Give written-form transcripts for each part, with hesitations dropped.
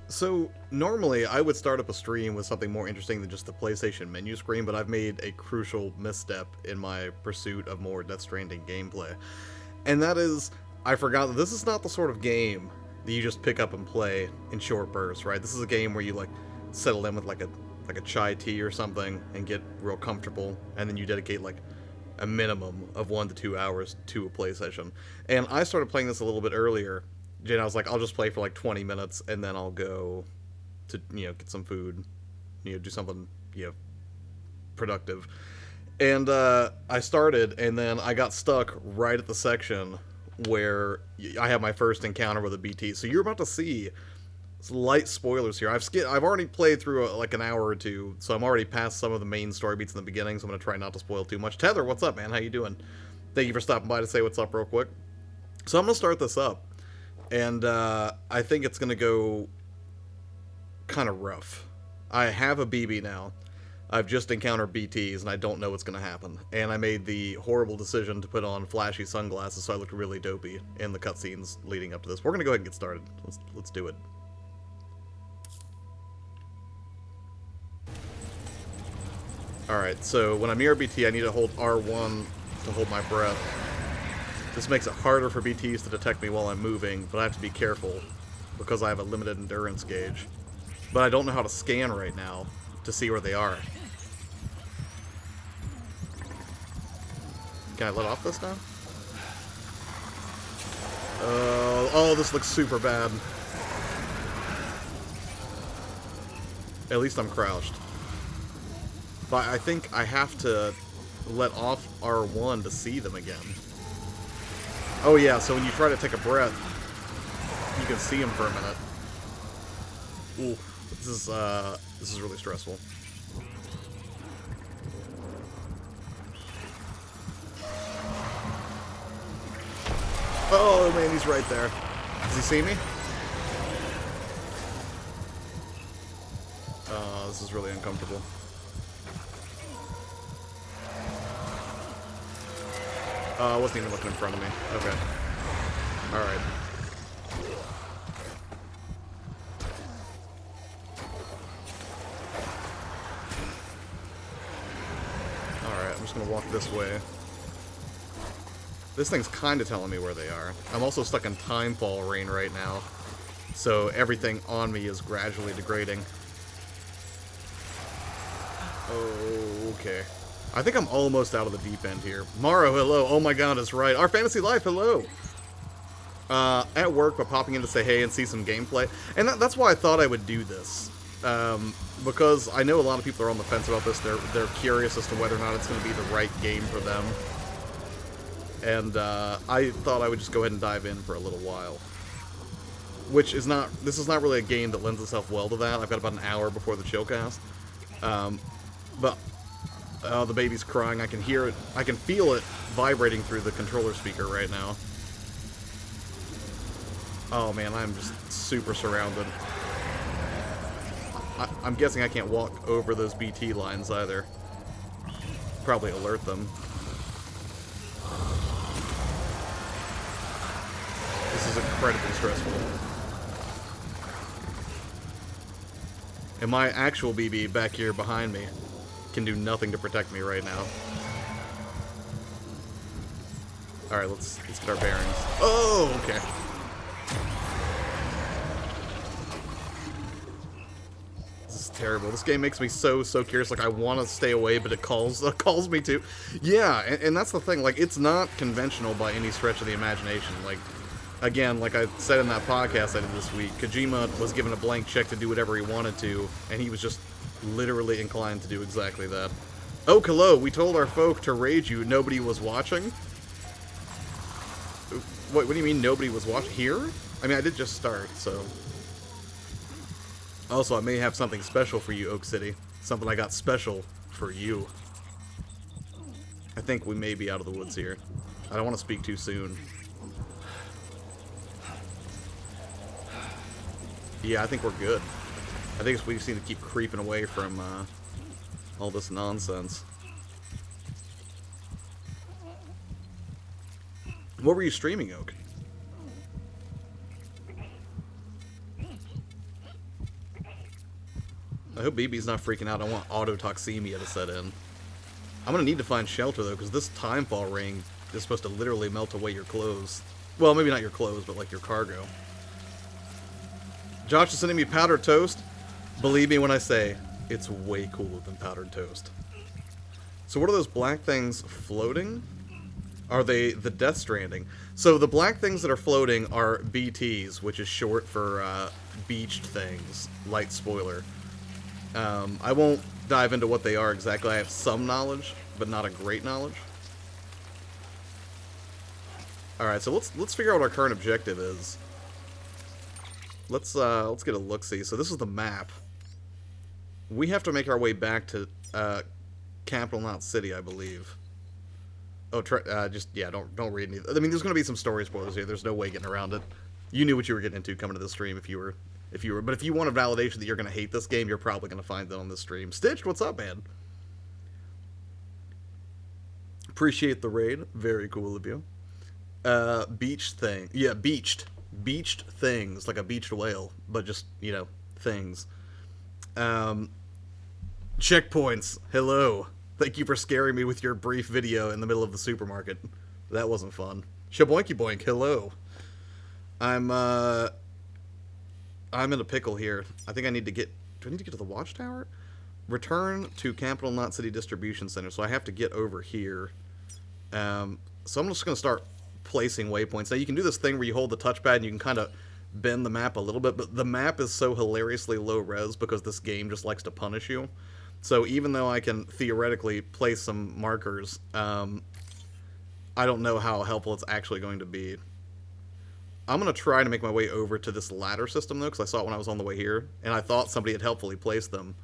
So, normally I would start up a stream with something more interesting than just the PlayStation menu screen, but I've made a crucial misstep in my pursuit of more Death Stranding gameplay. And that is, I forgot that this is not the sort of game that you just pick up and play in short bursts, right? This is a game where you, like, settle in with, like a chai tea or something and get real comfortable, and then you dedicate, like, a minimum of 1 to 2 hours to a play session. And I started playing this a little bit earlier. I was like, I'll just play for like 20 minutes and then I'll go to, get some food, do something, productive. And I started, and then I got stuck right at the section where I have my first encounter with a BT. So you're about to see light spoilers here. I've already played through like an hour or two, so I'm already past some of the main story beats in the beginning. So I'm gonna try not to spoil too much. Tether, what's up, man? How you doing? Thank you for stopping by to say what's up real quick. So I'm gonna start this up, and I think it's gonna go kind of rough. I have a BB now. I've just encountered BTs, and I don't know what's going to happen. And I made the horrible decision to put on flashy sunglasses so I looked really dopey in the cutscenes leading up to this. We're going to go ahead and get started. Let's do it. Alright, so when I'm near a BT, I need to hold R1 to hold my breath. This makes it harder for BTs to detect me while I'm moving, but I have to be careful because I have a limited endurance gauge. But I don't know how to scan right now to see where they are. Can I let off this now? Oh, this looks super bad. At least I'm crouched. But I think I have to let off R1 to see them again. Oh yeah, so when you try to take a breath, you can see them for a minute. Ooh, this is really stressful. Oh man, he's right there. Does he see me? This is really uncomfortable. I wasn't even looking in front of me. Okay. Alright. Alright, I'm just gonna walk this way. This thing's kind of telling me where they are. I'm also stuck in timefall rain right now, so everything on me is gradually degrading. Okay. I think I'm almost out of the deep end here. Morrow, hello. Oh my god, it's right. Our Fantasy Life, hello. At work, but popping in to say hey and see some gameplay. And that's why I thought I would do this. Because I know a lot of people are on the fence about this. They're curious as to whether or not it's going to be the right game for them. And I thought I would just go ahead and dive in for a little while. Which is not... This is not really a game that lends itself well to that. I've got about an hour before the chillcast. But... the baby's crying. I can hear it. I can feel it vibrating through the controller speaker right now. Oh man, I'm just super surrounded. I'm guessing I can't walk over those BT lines either. Probably alert them. This is incredibly stressful. And my actual BB back here behind me can do nothing to protect me right now. Alright, let's get our bearings. Oh, okay. This is terrible. This game makes me so curious. Like, I want to stay away, but it calls me to. Yeah, and that's the thing. Like, it's not conventional by any stretch of the imagination. Like, again, like I said in that podcast I did this week, Kojima was given a blank check to do whatever he wanted to, and he was just literally inclined to do exactly that. Oh, hello, we told our folk to raid you. Nobody was watching? What do you mean nobody was watching? Here? I mean, I did just start, so... Also, I may have something special for you, Oak City. Something I got special for you. I think we may be out of the woods here. I don't want to speak too soon. Yeah, I think we're good. I think we just need to keep creeping away from all this nonsense. What were you streaming, Oak? I hope BB's not freaking out. I want autotoxemia to set in. I'm gonna need to find shelter, though, because this timefall ring is supposed to literally melt away your clothes. Well, maybe not your clothes, but, like, your cargo. Josh is sending me powdered toast. Believe me when I say, it's way cooler than powdered toast. So what are those black things floating? Are they the Death Stranding? So the black things that are floating are BTs, which is short for beached things. Light spoiler. I won't dive into what they are exactly. I have some knowledge, but not a great knowledge. Alright, so let's figure out what our current objective is. Let's get a look-see. So this is the map. We have to make our way back to Capital Knot City, I believe. Oh, yeah, don't read any. I mean, there's going to be some story spoilers here. There's no way getting around it. You knew what you were getting into coming to this stream if you were. But if you want a validation that you're going to hate this game, you're probably going to find it on this stream. Stitched, what's up, man? Appreciate the raid. Very cool of you. Beach thing. Yeah, beached. Beached things, like a beached whale, but just, you know, things. Checkpoints. Hello. Thank you for scaring me with your brief video in the middle of the supermarket. That wasn't fun. Shaboinky boink. Hello. I'm in a pickle here. I think I need to get... Do I need to get to the watchtower? Return to Capital Knot City Distribution Center. So I have to get over here. So I'm just going to start placing waypoints. Now you can do this thing where you hold the touchpad and you can kind of bend the map a little bit, but the map is so hilariously low res because this game just likes to punish you. So even though I can theoretically place some markers, I don't know how helpful it's actually going to be. I'm going to try to make my way over to this ladder system, though, because I saw it when I was on the way here, and I thought somebody had helpfully placed them.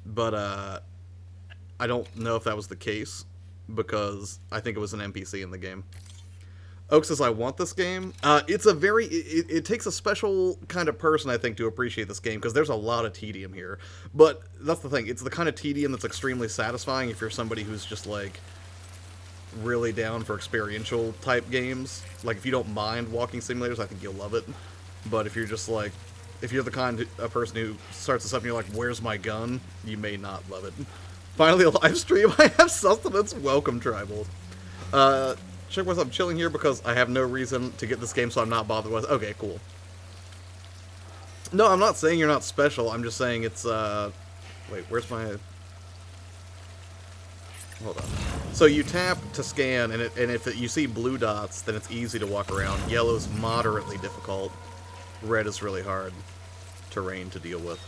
But I don't know if that was the case, because I think it was an NPC in the game. Oak says, I want this game. It's a very... It takes a special kind of person, I think, to appreciate this game, because there's a lot of tedium here. But that's the thing. It's the kind of tedium that's extremely satisfying if you're somebody who's just, like, really down for experiential type games. Like, if you don't mind walking simulators, I think you'll love it. But if you're just, like... If you're the kind of person who starts this up and you're like, where's my gun? You may not love it. Finally, a live stream. I have sustenance. Welcome, Tribal. Check what's up. I'm chilling here because I have no reason to get this game, so I'm not bothered with it. Okay, cool. No, I'm not saying you're not special. I'm just saying it's, wait, where's my... Hold on. So you tap to scan, and if you see blue dots, then it's easy to walk around. Yellow's moderately difficult. Red is really hard terrain to deal with.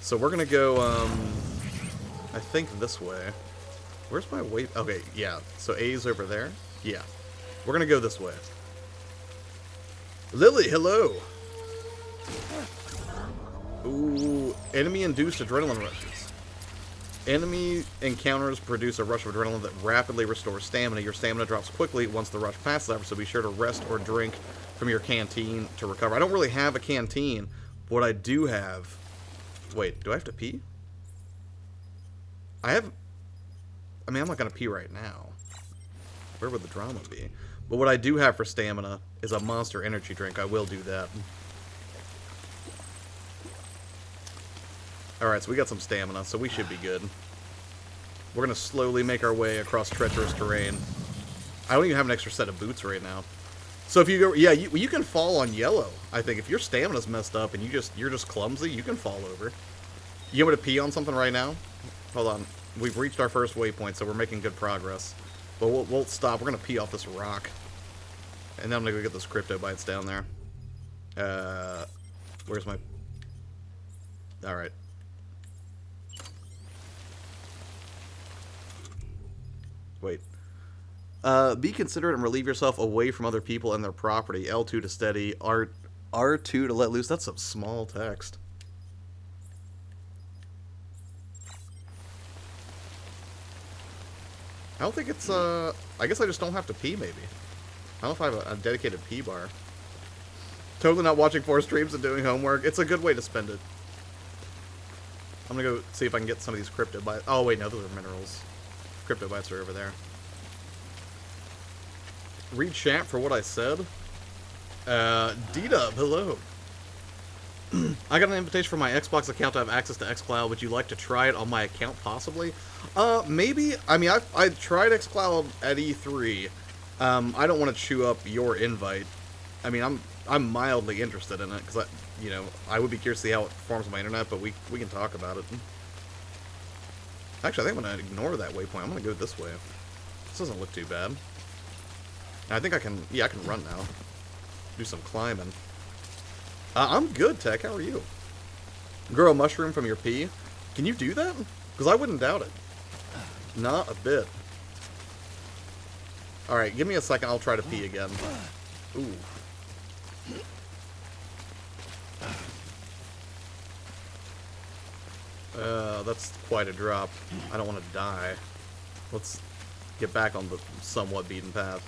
So we're gonna go, I think this way. Where's my way? Okay, yeah. So A's over there. Yeah. We're gonna go this way. Lily, hello! Ooh, enemy-induced adrenaline rushes. Enemy encounters produce a rush of adrenaline that rapidly restores stamina. Your stamina drops quickly once the rush passes, however, so be sure to rest or drink from your canteen to recover. I don't really have a canteen, but what I do have... Wait, do I have to pee? I mean, I'm not gonna pee right now. Where would the drama be? But what I do have for stamina is a Monster energy drink. I will do that. Alright, so we got some stamina, so we should be good. We're gonna slowly make our way across treacherous terrain. I don't even have an extra set of boots right now. So if you go... Yeah, you can fall on yellow, I think. If your stamina's messed up and you're just clumsy, you can fall over. You want me to pee on something right now? Hold on. We've reached our first waypoint, so we're making good progress. But we'll stop. We're going to pee off this rock. And then I'm going to go get those crypto bites down there. Where's my... Alright. Wait. Be considerate and relieve yourself away from other people and their property. L2 to steady. R2 to let loose. That's some small text. I don't think it's, I guess I just don't have to pee, maybe. I don't know if I have a dedicated pee bar. Totally not watching 4 streams and doing homework. It's a good way to spend it. I'm gonna go see if I can get some of these crypto bites. Oh, wait, no, those are minerals. Crypto bites are over there. Read chat for what I said. D-Dub, hello. I got an invitation from my Xbox account to have access to xCloud. Would you like to try it on my account, possibly? Maybe. I mean, I tried xCloud at E3. I don't want to chew up your invite. I mean, I'm mildly interested in it, because I would be curious to see how it performs on my internet, but we can talk about it. Actually, I think I'm going to ignore that waypoint. I'm going to go this way. This doesn't look too bad. I think I can, yeah, I can run now. Do some climbing. I'm good, Tech. How are you? Grow a mushroom from your pee? Can you do that? Because I wouldn't doubt it. Not a bit. Alright, give me a second. I'll try to pee again. Ooh. That's quite a drop. I don't want to die. Let's get back on the somewhat beaten path.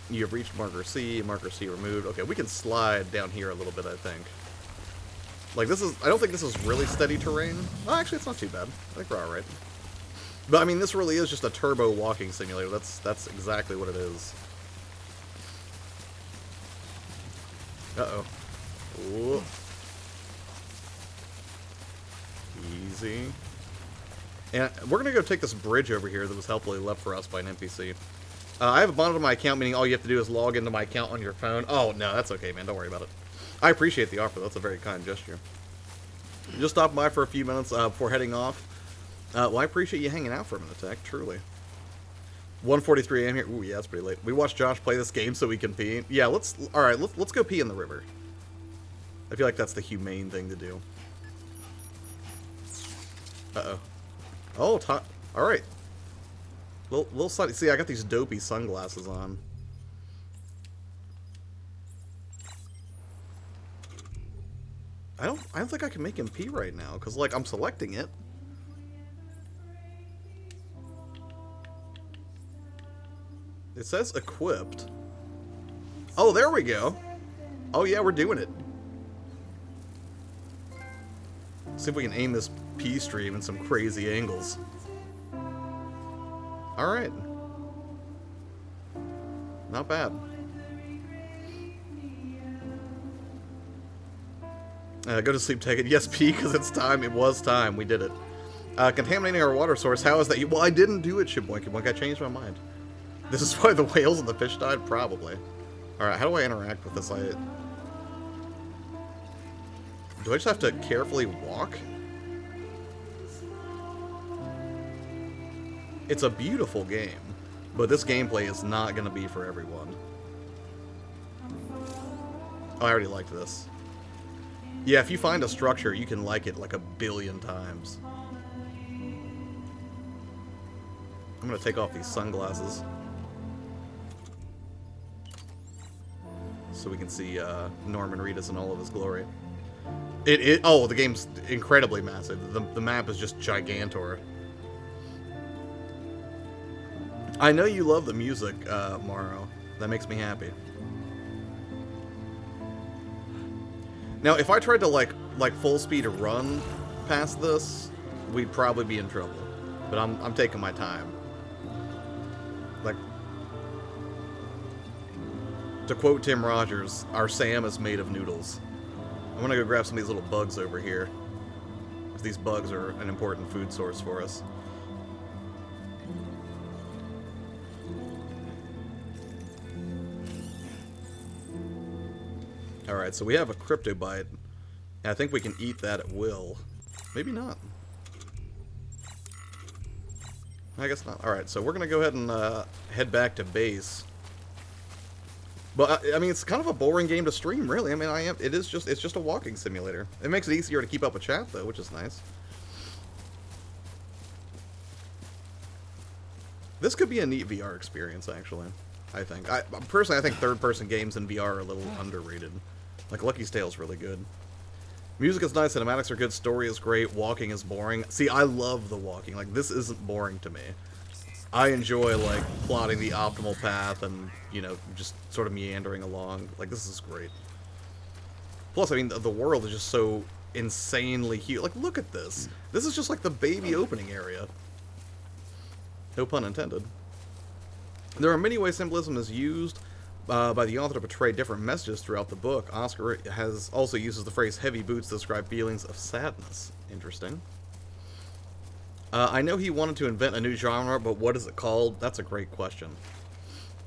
You have reached marker C removed. Okay, we can slide down here a little bit, I think. Like, this is, I don't think this is really steady terrain. Oh, actually, it's not too bad. I think we're alright. But, I mean, this really is just a turbo walking simulator. That's exactly what it is. Uh-oh. Ooh. Easy. And we're going to go take this bridge over here that was helpfully left for us by an NPC. I have a bonded to my account, meaning all you have to do is log into my account on your phone. Oh, no, that's okay, man. Don't worry about it. I appreciate the offer. That's a very kind gesture. Just stopped by for a few minutes before heading off. Well, I appreciate you hanging out for a minute, Tech. Truly. 1:43 a.m. here. Ooh, yeah, that's pretty late. We watched Josh play this game so we can pee. Yeah, let's go pee in the river. I feel like that's the humane thing to do. Uh-oh. Oh, alright. Little sunny. See, I got these dopey sunglasses on. I don't think I can make him pee right now, because, like, I'm selecting it. It says equipped. Oh, there we go. Oh, yeah, we're doing it. See if we can aim this pee stream in some crazy angles. Alright. Not bad. Go to sleep, take it. Yes, pee, because it's time. It was time. We did it. Contaminating our water source. How is that? Well, I didn't do it, Shibboink. I changed my mind. This is why the whales and the fish died? Probably. Alright, how do I interact with this? Do I just have to carefully walk? It's a beautiful game, but this gameplay is not going to be for everyone. Oh, I already liked this. Yeah, if you find a structure, you can like it like 1,000,000,000 times. I'm going to take off these sunglasses so we can see Norman Reedus in all of his glory. Oh, the game's incredibly massive. The map is just gigantor. I know you love the music, Morrow. That makes me happy. Now, if I tried to like full speed run past this, we'd probably be in trouble. But I'm taking my time. Like, to quote Tim Rogers, our Sam is made of noodles. I'm gonna go grab some of these little bugs over here. These bugs are an important food source for us. Alright, so we have a crypto bite. And I think we can eat that at will. Maybe not. I guess not. Alright, so we're going to go ahead and head back to base. But, I mean, it's kind of a boring game to stream, really. I mean, it's just a walking simulator. It makes it easier to keep up with chat, though, which is nice. This could be a neat VR experience, actually. I think. Personally, I think third-person games in VR are a little underrated. Like, Lucky's Tale's really good. Music is nice, cinematics are good, story is great, walking is boring. See, I love the walking. Like, this isn't boring to me. I enjoy, like, plotting the optimal path and, you know, just sort of meandering along. Like, this is great. Plus, I mean, the world is just so insanely huge. Like, look at this. This is just like the baby opening area. No pun intended. There are many ways symbolism is used. by the author to portray different messages throughout the book. Oscar has also uses the phrase heavy boots to describe feelings of sadness. Interesting. I know he wanted to invent a new genre, but what is it called? That's a great question.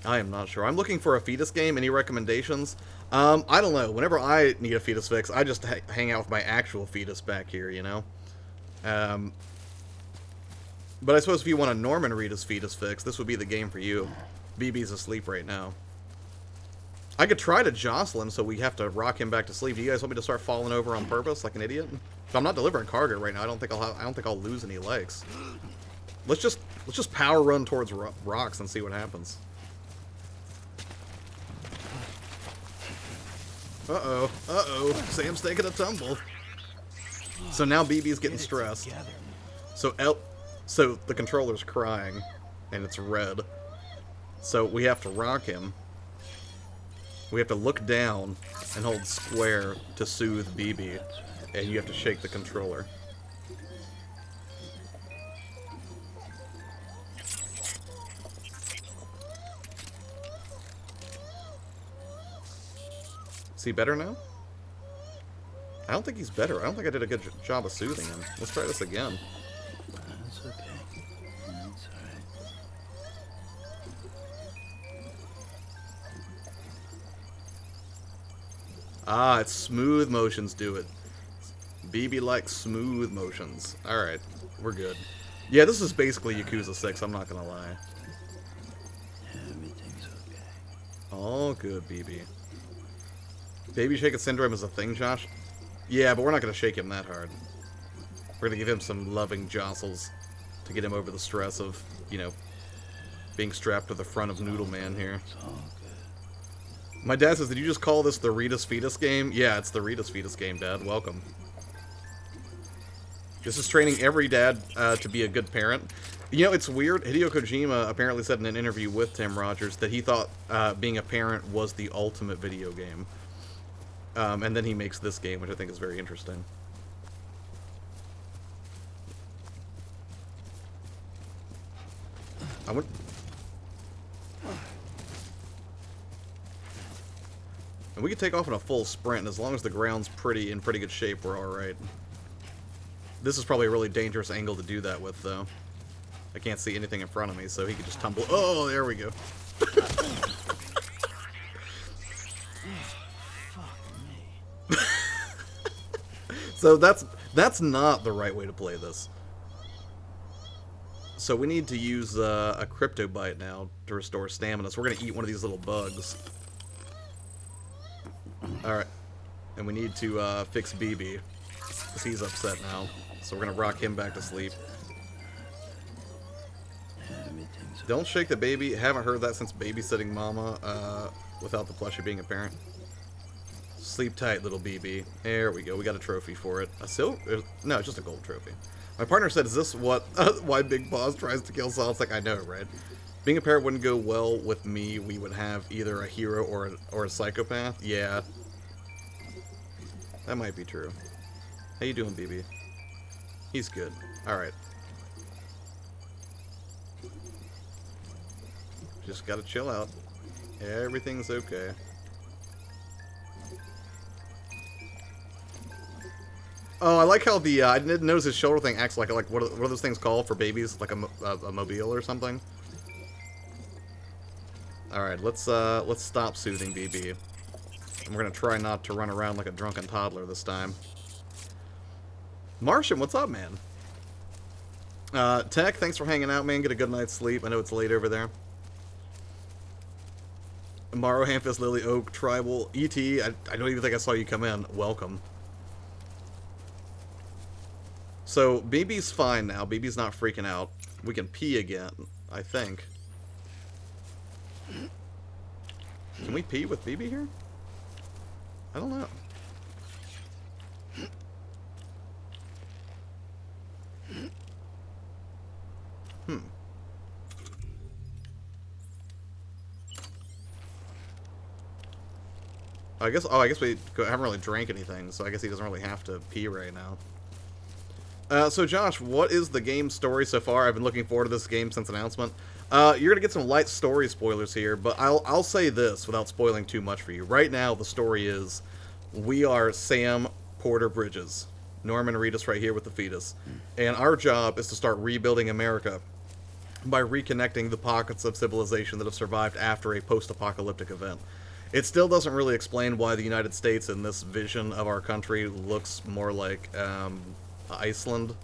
I am not sure. I'm looking for a fetus game. Any recommendations? I don't know. Whenever I need a fetus fix, I just hang out with my actual fetus back here, you know? But I suppose if you want a Norman Reedus fetus fix, this would be the game for you. BB's asleep right now. I could try to jostle him, so we have to rock him back to sleep. Do you guys want me to start falling over on purpose like an idiot? If I'm not delivering cargo right now, I don't think I'll lose any legs. Let's just power run towards rocks and see what happens. Uh-oh. Sam's taking a tumble. So now BB's getting stressed. So the controller's crying, and it's red. So we have to rock him. We have to look down and hold square to soothe BB, and you have to shake the controller. Is he better now? I don't think he's better. I don't think I did a good job of soothing him. Let's try this again. That's okay. That's alright. Ah, it's smooth motions do it. BB likes smooth motions. Alright, we're good. Yeah, this is basically Yakuza 6, I'm not gonna lie. Everything's okay. All good, BB. Baby shaking syndrome is a thing, Josh? Yeah, but we're not gonna shake him that hard. We're gonna give him some loving jostles to get him over the stress of, you know, being strapped to the front of Noodle Man here. It's all good. My dad says, did you just call this the Rita's Fetus game? Yeah, it's the Rita's Fetus game, Dad. Welcome. This is training every dad to be a good parent. You know, it's weird. Hideo Kojima apparently said in an interview with Tim Rogers that he thought being a parent was the ultimate video game. And then he makes this game, which I think is very interesting. And we could take off in a full sprint, and as long as the ground's in pretty good shape, we're alright. This is probably a really dangerous angle to do that with, though. I can't see anything in front of me, so he could just tumble. Oh, there we go. So that's not the right way to play this. So we need to use a crypto bite now to restore stamina. So we're gonna eat one of these little bugs. Alright. And we need to fix BB, because he's upset now. So we're gonna rock him back to sleep. Don't shake the baby. Haven't heard that since babysitting mama without the plushie being a parent. Sleep tight, little BB. There we go. We got a trophy for it. A silver? No, it's just a gold trophy. My partner said, is this what why Big Boss tries to kill Saul? It's like, I know, right? Being a parent wouldn't go well with me. We would have either a hero or a psychopath. Yeah. That might be true. How you doing, BB? He's good. Alright. Just gotta chill out. Everything's okay. Oh, I like how the I didn't notice his shoulder thing acts like what are those things called for babies? Like a mobile or something. All right, let's stop soothing BB. And we're gonna try not to run around like a drunken toddler this time. Martian, what's up, man? Tech, thanks for hanging out, man. Get a good night's sleep. I know it's late over there. Morrow, Hamfist, Lily, Oak, Tribal, E.T. I don't even think I saw you come in. Welcome. So, BB's fine now. BB's not freaking out. We can pee again, I think. Can we pee with BB here? I don't know. I guess we haven't really drank anything, so I guess he doesn't really have to pee right now. So Josh, what is the game story so far? I've been looking forward to this game since announcement. You're gonna get some light story spoilers here, but I'll say this without spoiling too much for you. Right now, the story is we are Sam Porter Bridges, Norman Reedus right here with the fetus, and our job is to start rebuilding America by reconnecting the pockets of civilization that have survived after a post-apocalyptic event. It still doesn't really explain why the United States in this vision of our country looks more like Iceland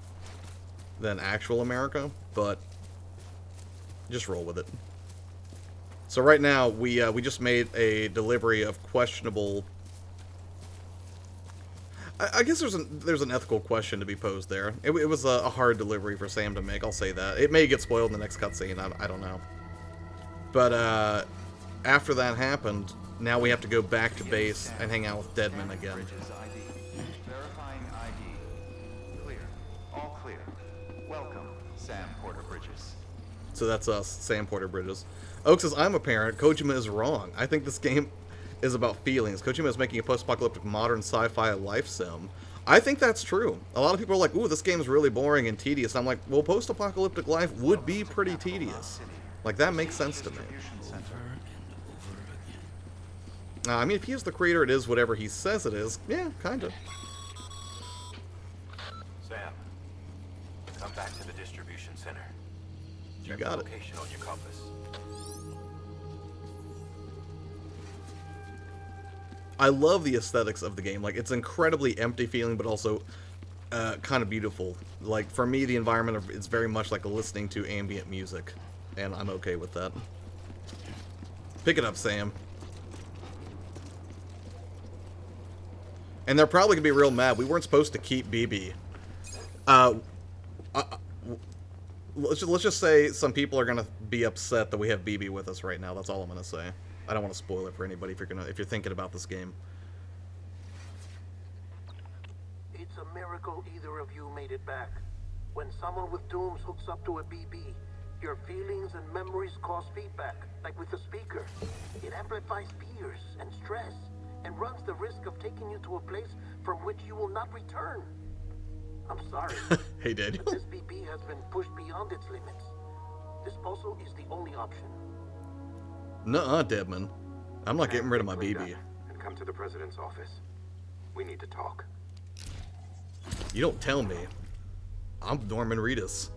than actual America, but just roll with it. So right now, we just made a delivery of questionable... I guess there's an ethical question to be posed there. It was a hard delivery for Sam to make, I'll say that. It may get spoiled in the next cutscene, I don't know. But after that happened, now we have to go back to base and hang out with Deadman again. Verifying ID. Clear. All clear. Welcome, Sam Porter Bridges. So that's us, Sam Porter Bridges. Oak says, I'm a parent. Kojima is wrong. I think this game is about feelings. Kojima is making a post-apocalyptic modern sci-fi life sim. I think that's true. A lot of people are like, ooh, this game's really boring and tedious. And I'm like, well, post-apocalyptic life would be pretty tedious. Like, that makes sense to me. I mean, if he is the creator, it is whatever he says it is. Yeah, kind of. Sam, come back to the distribution center. You got it. Location on your compass. I love the aesthetics of the game. Like, it's incredibly empty feeling, but also kind of beautiful. Like, for me, the environment is very much like listening to ambient music, and I'm okay with that. Pick it up, Sam. And they're probably gonna be real mad. We weren't supposed to keep BB. Let's just say some people are gonna be upset that we have BB with us right now. That's all I'm gonna say. I don't want to spoil it for anybody if you're thinking about this game. It's a miracle either of you made it back. When someone with dooms hooks up to a BB, your feelings and memories cause feedback, like with the speaker. It amplifies fears and stress, and runs the risk of taking you to a place from which you will not return. I'm sorry. Hey, Daniel. But this BB has been pushed beyond its limits. Disposal is the only option. Nuh-uh, Deadman. I'm not getting rid of my BB. And come to the president's office. We need to talk. You don't tell me. I'm Norman Reedus.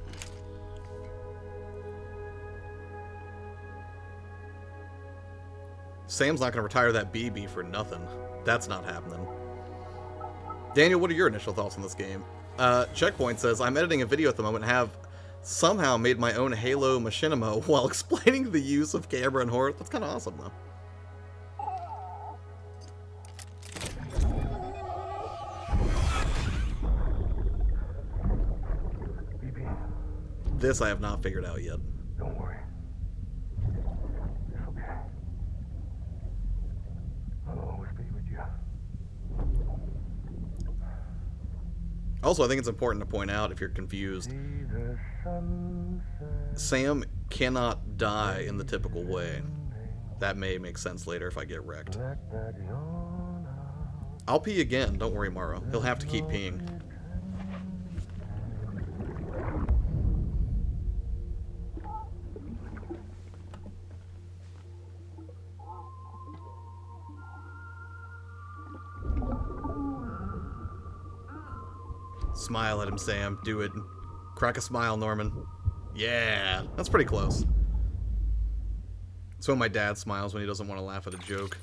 Sam's not going to retire that BB for nothing. That's not happening. Daniel, what are your initial thoughts on this game? Checkpoint says, I'm editing a video at the moment and have somehow made my own Halo machinima while explaining the use of camera and horror. That's kind of awesome, though. This I have not figured out yet. Don't worry. It's okay. I'll always be with you. Also, I think it's important to point out, if you're confused, Sam cannot die in the typical way. That may make sense later if I get wrecked. I'll pee again, don't worry, Morrow. He'll have to keep peeing. Smile at him, Sam. Do it. Crack a smile, Norman. Yeah, that's pretty close. That's when my dad smiles when he doesn't want to laugh at a joke.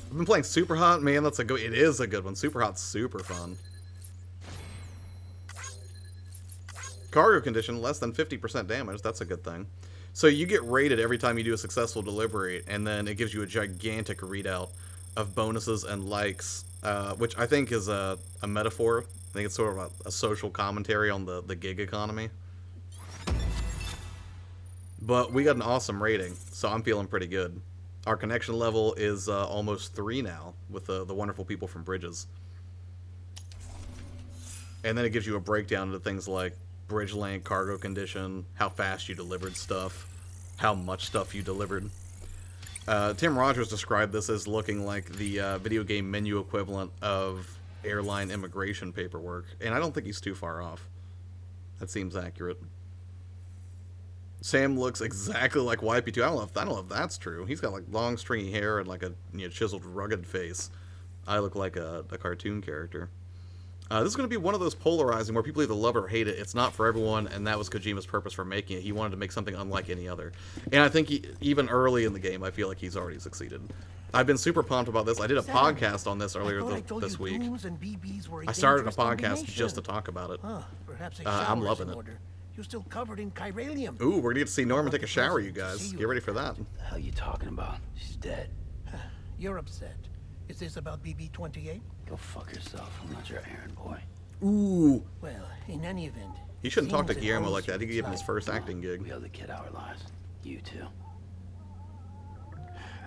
I've been playing Super Hot. Man, that's a good... It is a good one. Super Hot's super fun. Cargo condition, less than 50% damage. That's a good thing. So you get rated every time you do a successful delivery, and then it gives you a gigantic readout of bonuses and likes, which I think is a metaphor. I think it's sort of a social commentary on the gig economy. But we got an awesome rating, so I'm feeling pretty good. Our connection level is almost 3 now with the wonderful people from Bridges. And then it gives you a breakdown into things like bridge length, cargo condition, how fast you delivered stuff, how much stuff you delivered. Tim Rogers described this as looking like the video game menu equivalent of airline immigration paperwork, and I don't think he's too far off. That seems accurate. Sam looks exactly like YP2. I don't know if that's true. He's got like long stringy hair and like a chiseled rugged face. I look like a cartoon character. This is going to be one of those polarizing where people either love it or hate it. It's not for everyone, and that was Kojima's purpose for making it. He wanted to make something unlike any other. And I think even early in the game, I feel like he's already succeeded. I've been super pumped about this. I did a podcast on this earlier this week. I started a podcast just to talk about it. Perhaps I'm loving it. You're still covered in chiralium. Ooh, we're going to get to see Norman take a shower, you guys. Get ready for that. What the hell are you talking about? She's dead. You're upset. Is this about BB-28? Go fuck yourself. I'm not your errand boy. Ooh. Well, in any event... He shouldn't talk to seems it Guillermo owes like that. He you could give him his its first life. acting gig. We owe the kid our lives. You too.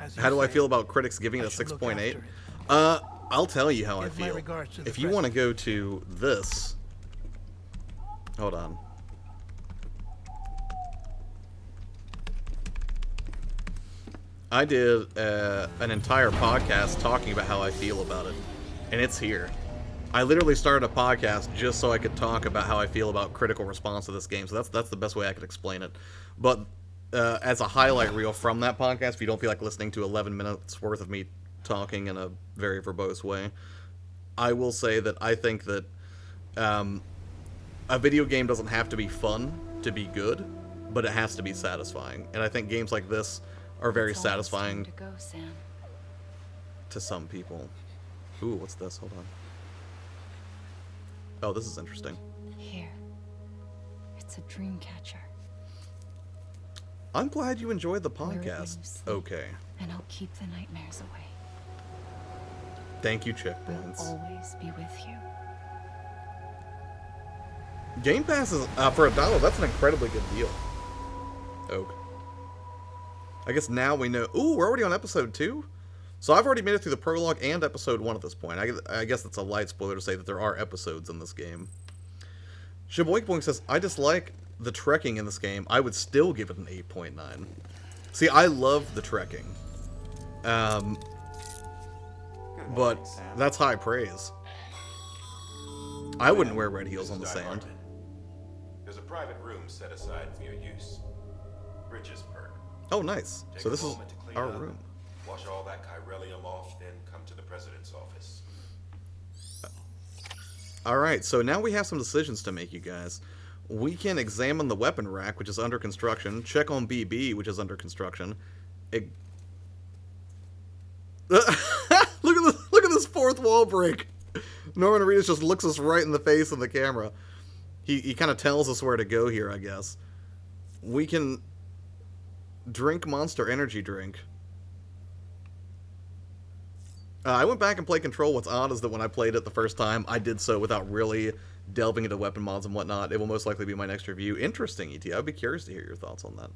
As you How do I say, feel about critics giving it a should look 6.8? after it. I'll tell you how I Give my feel. regards to the If you want to go to this... Hold on. I did an entire podcast talking about how I feel about it, and it's here. I literally started a podcast just so I could talk about how I feel about critical response to this game, so that's the best way I could explain it. But as a highlight reel from that podcast, if you don't feel like listening to 11 minutes worth of me talking in a very verbose way, I will say that I think that a video game doesn't have to be fun to be good, but it has to be satisfying. And I think games like this are very It's almost satisfying time to go, Sam. to some people. Ooh, what's this? Hold on. Oh, this is interesting. Here. It's a dream catcher. I'm glad you enjoyed the Wear it when you podcast. sleep, Okay. And I'll keep the nightmares away. Thank you, We'll checkpoints. always be with you. Game Pass is, for $1, that's an incredibly good deal. Okay. I guess now we know... Ooh, we're already on episode 2? So I've already made it through the prologue and episode 1 at this point. I guess that's a light spoiler to say that there are episodes in this game. Shaboink Boink says, I dislike the trekking in this game. I would still give it an 8.9. See, I love the trekking. But that's high praise. I wouldn't wear red heels on the sand. There's a private room set aside for your use. Bridges perk. Oh, nice. Take So a this is moment to clean our up, room. Wash all that chiralium off, then come to the president's office. Alright, so now we have some decisions to make, you guys. We can examine the weapon rack, which is under construction. Check on BB, which is under construction. Look at this fourth wall break. Norman Reedus just looks us right in the face of the camera. He kind of tells us where to go here, I guess. We can drink Monster Energy drink. I went back and played Control. What's odd is that when I played it the first time, I did so without really delving into weapon mods and whatnot. It will most likely be my next review. Interesting, ET. I'd be curious to hear your thoughts on that.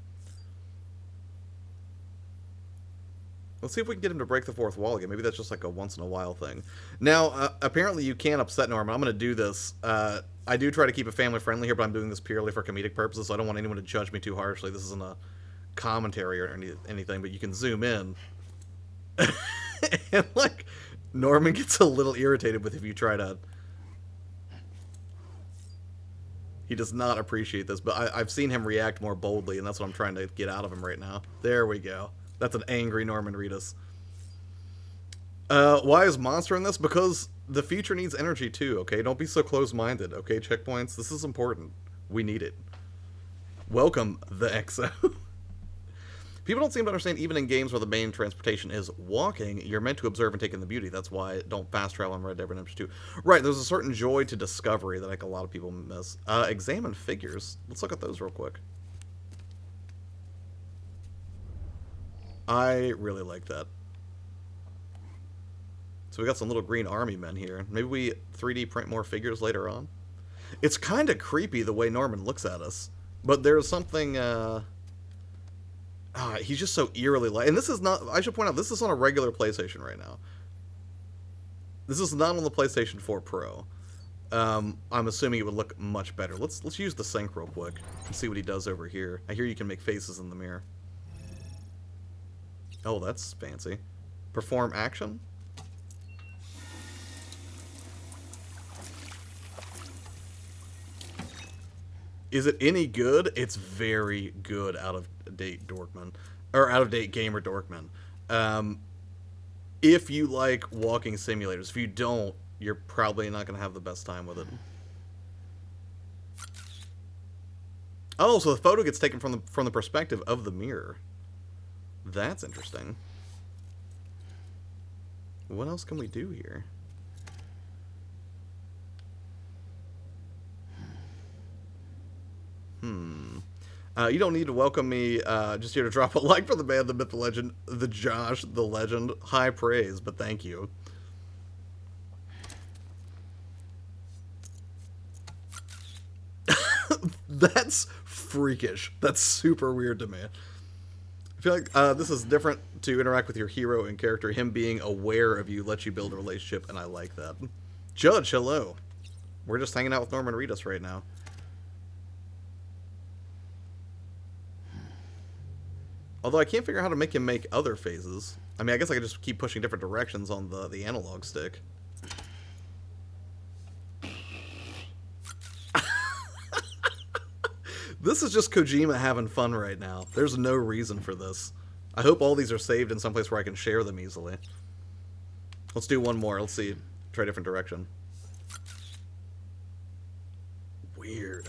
Let's see if we can get him to break the fourth wall again. Maybe that's just like a once-in-a-while thing. Now, apparently you can't upset Norman. I'm going to do this. I do try to keep it family-friendly here, but I'm doing this purely for comedic purposes, so I don't want anyone to judge me too harshly. This isn't a commentary or anything, but you can zoom in. And, like, Norman gets a little irritated with if you try to... He does not appreciate this, but I've seen him react more boldly, and that's what I'm trying to get out of him right now. There we go. That's an angry Norman Reedus. Why is Monster in this? Because the future needs energy too, okay? Don't be so close-minded, okay, checkpoints? This is important. We need it. Welcome, the EXO. People don't seem to understand, even in games where the main transportation is walking, you're meant to observe and take in the beauty. That's why don't fast travel in Red Dead Redemption 2. Right, there's a certain joy to discovery that like a lot of people miss. Examine figures. Let's look at those real quick. I really like that. So we got some little green army men here. Maybe we 3D print more figures later on. It's kind of creepy the way Norman looks at us. But there's something, he's just so eerily like, and this is not, I should point out, this is on a regular PlayStation right now. This is not on the PlayStation 4 Pro. I'm assuming it would look much better. Let's use the sync real quick and see what he does over here. I hear you can make faces in the mirror. Oh, that's fancy. Perform action? Is it any good? It's very good out of date Dorkman. Or out of date gamer Dorkman. If you like walking simulators. If you don't, you're probably not going to have the best time with it. Oh, so the photo gets taken from the perspective of the mirror. That's interesting. What else can we do here? You don't need to welcome me, just here to drop a like for the man, the myth, the legend, the Josh, the legend. High praise, but thank you. That's freakish. That's super weird to me. I feel like this is different to interact with your hero and character. Him being aware of you lets you build a relationship, and I like that. Judge, hello. We're just hanging out with Norman Reedus right now. Although I can't figure out how to make him make other phases. I mean, I guess I could just keep pushing different directions on the analog stick. This is just Kojima having fun right now. There's no reason for this. I hope all these are saved in some place where I can share them easily. Let's do one more. Let's see. Try a different direction. Weird.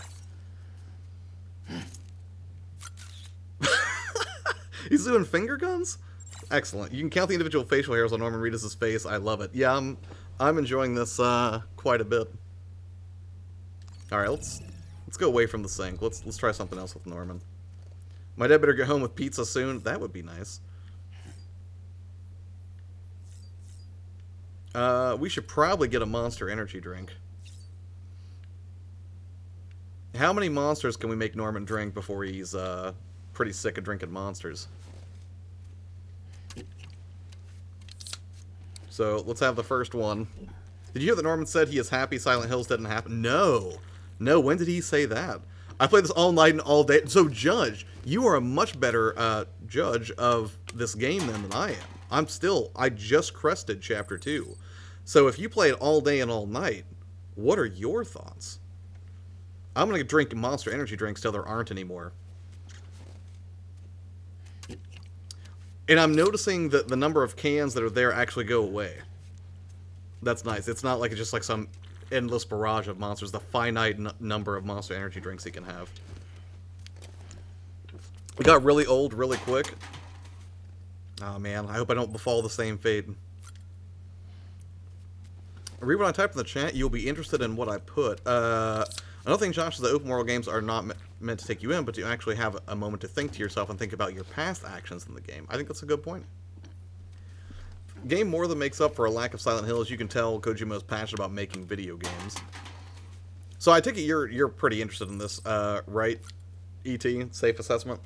He's doing finger guns? Excellent. You can count the individual facial hairs on Norman Reedus' face. I love it. Yeah, I'm enjoying this quite a bit. Alright, let's go away from the sink. Let's try something else with Norman. My dad better get home with pizza soon. That would be nice. We should probably get a Monster energy drink. How many monsters can we make Norman drink before he's pretty sick of drinking monsters? So let's have the first one. Did you hear that Norman said he is happy Silent Hills didn't happen? No. No, when did he say that? I played this all night and all day. So, Judge, you are a much better judge of this game than I am. I just crested Chapter 2. So if you play it all day and all night, what are your thoughts? I'm going to drink Monster energy drinks till there aren't anymore. And I'm noticing that the number of cans that are there actually go away. That's nice. It's not like it's just like some endless barrage of monsters. The finite number of Monster energy drinks you can have. It got really old really quick. Oh man, I hope I don't befall the same fate. Read what I typed in the chat. You'll be interested in what I put. Another thing, Josh, is that open world games are not meant to take you in, but to actually have a moment to think to yourself and think about your past actions in the game. I think that's a good point. Game more than makes up for a lack of Silent Hill. As you can tell, Kojima is passionate about making video games. So I take it you're pretty interested in this, right? E.T., safe assessment?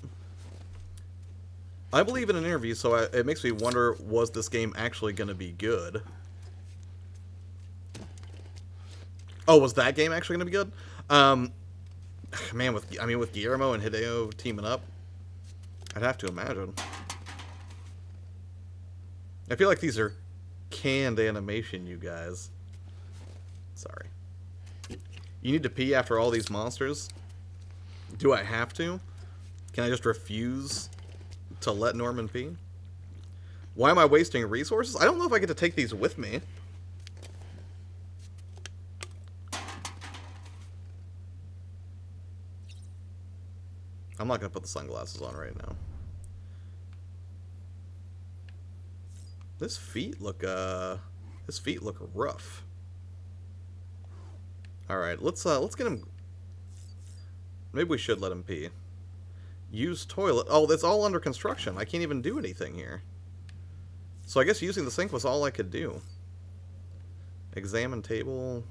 I believe in an interview, so it makes me wonder, was this game actually going to be good? Oh, was that game actually going to be good? Man, with Guillermo and Hideo teaming up, I'd have to imagine. I feel like these are canned animation, you guys. Sorry. You need to pee after all these monsters? Do I have to? Can I just refuse to let Norman pee? Why am I wasting resources? I don't know if I get to take these with me. I'm not going to put the sunglasses on right now. His feet look rough. All right, let's get him. Maybe we should let him pee. Use toilet. Oh, that's all under construction. I can't even do anything here. So I guess using the sink was all I could do. Examine table.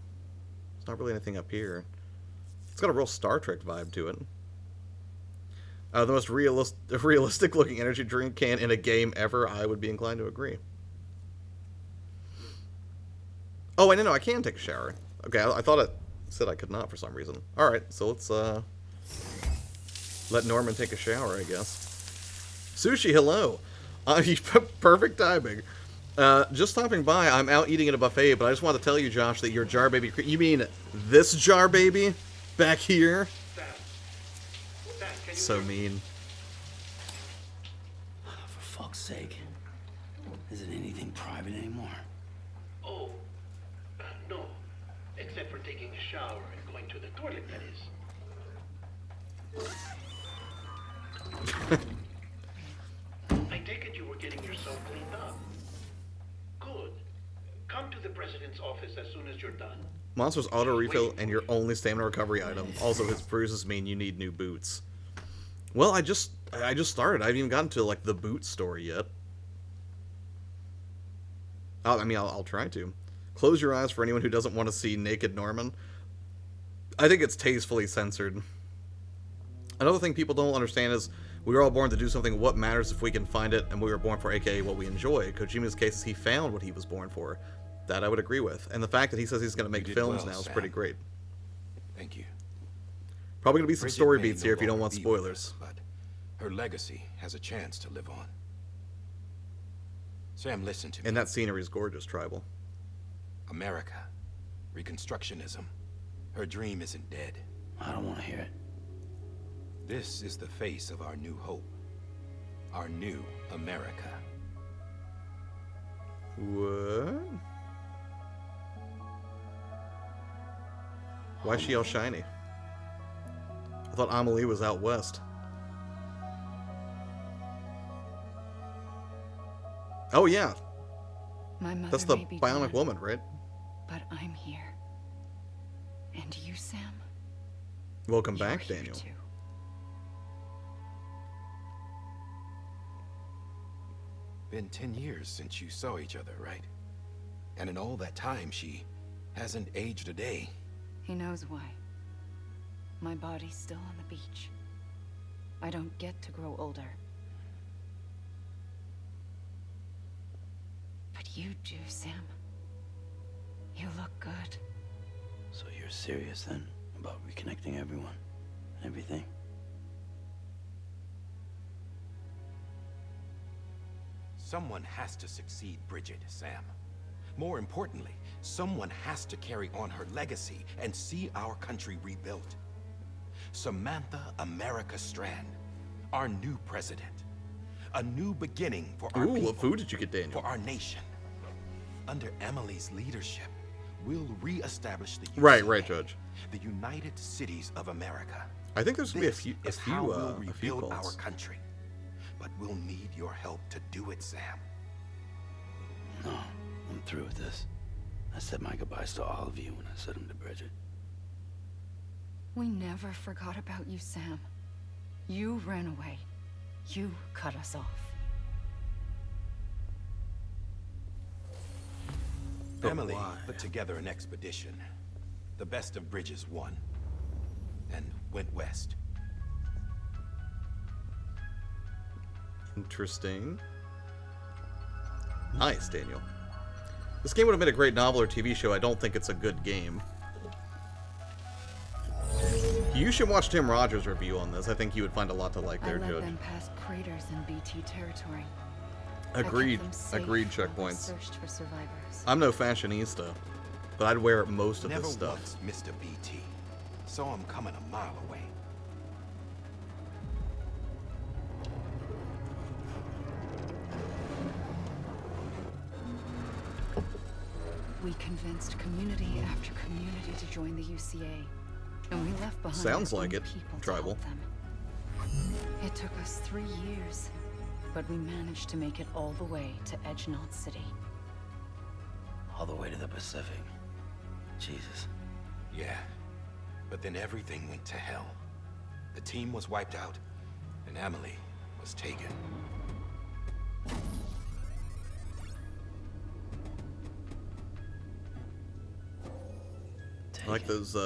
There's not really anything up here. It's got a real Star Trek vibe to it. The most realistic looking energy drink can in a game ever. I would be inclined to agree. Oh, I know, I can take a shower. Okay, I thought it said I could not for some reason. Alright, so let's let Norman take a shower, I guess. Sushi, hello. Perfect timing. Just stopping by. I'm out eating at a buffet, but I just wanted to tell you, Josh, that your jar baby... You mean this jar baby? Back here? So mean. For fuck's sake. Isn't anything private anymore? Oh, no. Except for taking a shower and going to the toilet, that is. I take it you were getting yourself cleaned up. Good. Come to the president's office as soon as you're done. Monsters auto refill and your only stamina recovery item. Also, his bruises mean you need new boots. Well, I just started. I haven't even gotten to like the boot story yet. I'll try to. Close your eyes for anyone who doesn't want to see naked Norman. I think it's tastefully censored. Another thing people don't understand is we were all born to do something. What matters if we can find it, and we were born for, aka what we enjoy. Kojima's case is he found what he was born for. That I would agree with. And the fact that he says he's going to make films now is pretty great. Thank you. Probably going to be some Bridget story may beats no here if you don't longer want be with spoilers. us, but her legacy has a chance to live on. Sam, listen to me. And that scenery is gorgeous, Tribal. America. Reconstructionism. Her dream isn't dead. I don't want to hear it. This is the face of our new hope. Our new America. What? Why is she all shiny? I thought Amelie was out west. Oh yeah, My mother that's the may be bionic gone, woman, right? but I'm here. And you, Sam? Welcome You're back, here Daniel. too. Been 10 years since you saw each other, right? And in all that time, she hasn't aged a day. He knows why. My body's still on the beach. I don't get to grow older. But you do, Sam. You look good. So you're serious then about reconnecting everyone and everything? Someone has to succeed Bridget, Sam. More importantly, someone has to carry on her legacy and see our country rebuilt. Samantha America Strand, our new president. A new beginning for our Ooh, people, what food did you get, Daniel? for our nation. Under Emily's leadership, we'll re-establish the Right, UCA, right, Judge. the United Cities of America. I think there's gonna This be is how we'll a few rebuild our calls. country. But we'll need your help to do it, Sam. No, I'm through with this. I said my goodbyes to all of you when I said them to Bridget. We never forgot about you, Sam. You ran away. You cut us off. But Emily why? put together an expedition. The best of Bridges won. And went west. Interesting. Nice, Daniel. This game would have been a great novel or TV show. I don't think it's a good game. You should watch Tim Rogers' review on this. I think you would find a lot to like I there, led Judge. them past craters in BT territory. I kept Agreed. them safe Agreed while they checkpoints. searched for survivors. I'm no fashionista, but I'd wear most of Never this stuff. once missed a BT. Saw him coming a mile away. We convinced community after community to join the UCA, and we left behind Sounds our like own it, people to Tribal. help them. It took us 3 years, but we managed to make it all the way to Edgenot City. All the way to the Pacific. Jesus. Yeah. But then everything went to hell. The team was wiped out, and Emily was taken. I like those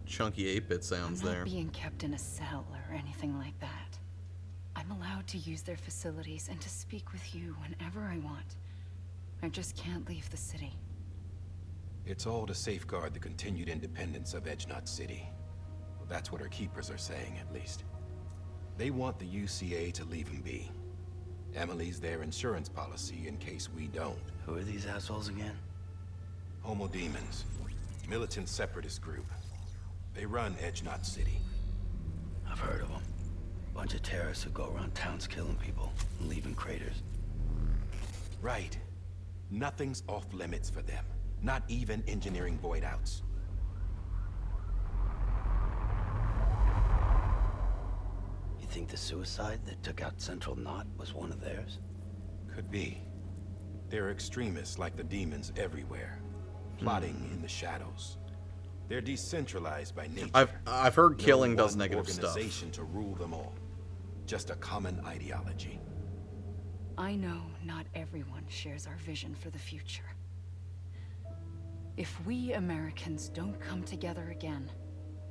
chunky 8-bit sounds I'm not there. being kept in a cell or anything like that. I'm allowed to use their facilities and to speak with you whenever I want. I just can't leave the city. It's all to safeguard the continued independence of Edgenot City. Well, that's what our keepers are saying, at least. They want the UCA to leave him be. Emily's their insurance policy in case we don't. Who are these assholes again? Homo Demons. Militant separatist group. They run Edgenot City. I've heard of them. Bunch of terrorists who go around towns killing people and leaving craters. Right. Nothing's off limits for them. Not even engineering void outs. You think the suicide that took out Central Knot was one of theirs? Could be. They're extremists like the demons everywhere, plotting in the shadows. They're decentralized by nature. I've heard killing No does one negative stuff. organization to rule them all. Just a common ideology. I know not everyone shares our vision for the future. If we Americans don't come together again,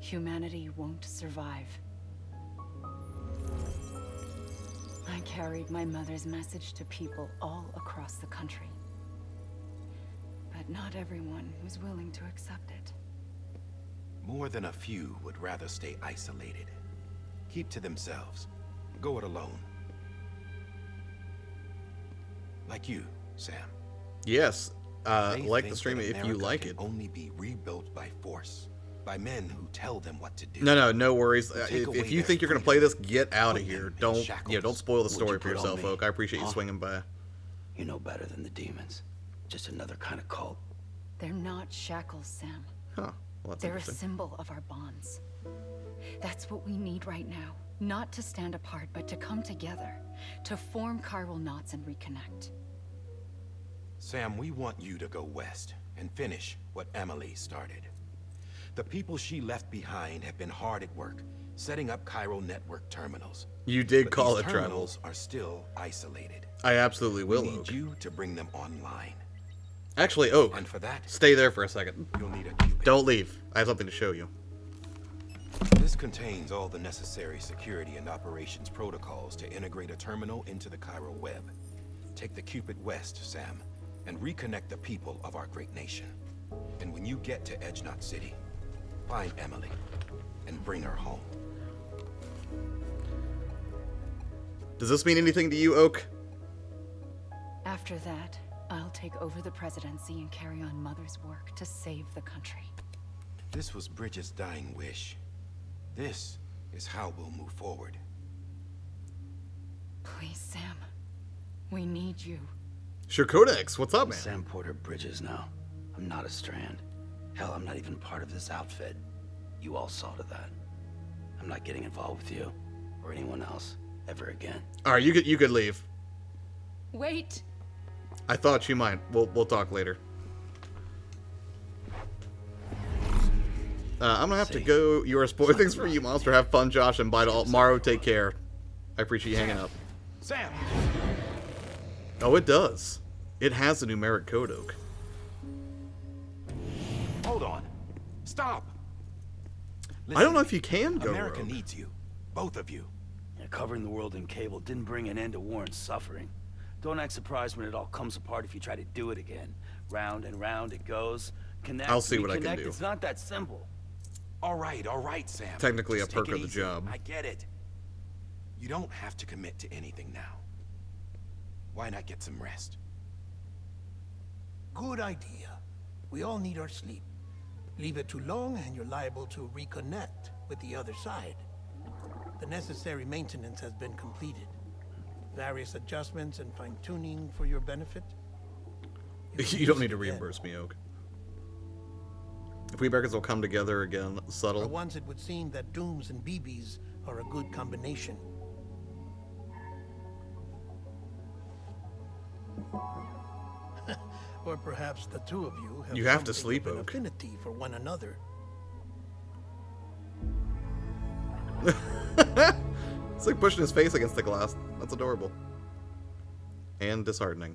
humanity won't survive. I carried my mother's message to people all across the country. But not everyone was willing to accept it. More than a few would rather stay isolated. Keep to themselves. Go it alone. Like you, Sam. Yes, They like the think stream that if you America like can it. only be rebuilt by force. By men who tell them what to do. No worries. Take away If you their think you're gonna freedom, play this, get out of put them here. in Don't shackles. don't spoil the What'd story you for put on yourself, me? Oak. I appreciate you Huh? swinging by. You know better than the demons. Just another kind of cult. They're not shackles, Sam. Huh. Well, that's They're a interesting. symbol of our bonds. That's what we need right now. Not to stand apart, but to come together. To form chiral knots and reconnect. Sam, we want you to go west and finish what Emily started. The people she left behind have been hard at work, setting up chiral network terminals. You did But call these it travel. terminals are still isolated. I absolutely will, We need Oak. you to bring them online. Actually, Oak, And for that, stay there for a second. you'll need a Cupid. Don't leave. I have something to show you. This contains all the necessary security and operations protocols to integrate a terminal into the chiral web. Take the Cupid west, Sam, and reconnect the people of our great nation. And when you get to Edge Knot City, find Emily and bring her home. Does this mean anything to you, Oak? After that, I'll take over the presidency and carry on Mother's work to save the country. This was Bridget's dying wish. This is how we'll move forward. Please, Sam. We need you. Sure, Codex. What's up, I'm man? Sam Porter Bridges now. I'm not a Strand. Hell, I'm not even part of this outfit. You all saw to that. I'm not getting involved with you or anyone else ever again. All right, you could leave. Wait! I thought you might. We'll talk later. I'm gonna have to See? go. You are spoiling things for you, monster. Have fun, Josh, and bye to all. Morrow, take care. I appreciate you hanging out. Sam! Oh, it does. It has a numeric code, Oak. Hold on. Stop! I don't know if you can go America rogue. needs you. Both of you. Yeah, covering the world in cable didn't bring an end to war and suffering. Don't act surprised when it all comes apart if you try to do it again. Round and round it goes. Connect, I'll see what I can reconnect. do. It's not that simple. All right, Sam. Technically Just a perk take it of the easy. job. I get it. You don't have to commit to anything now. Why not get some rest? Good idea. We all need our sleep. Leave it too long and you're liable to reconnect with the other side. The necessary maintenance has been completed. Various adjustments and fine-tuning for your benefit. You don't need to reimburse me, Oak. If we Americans will come together again, For subtle. once it would seem that Dooms and BBs are a good combination. Or perhaps the two of you have You have to something sleep, of an Oak. affinity for one another. It's like pushing his face against the glass. That's adorable. And disheartening.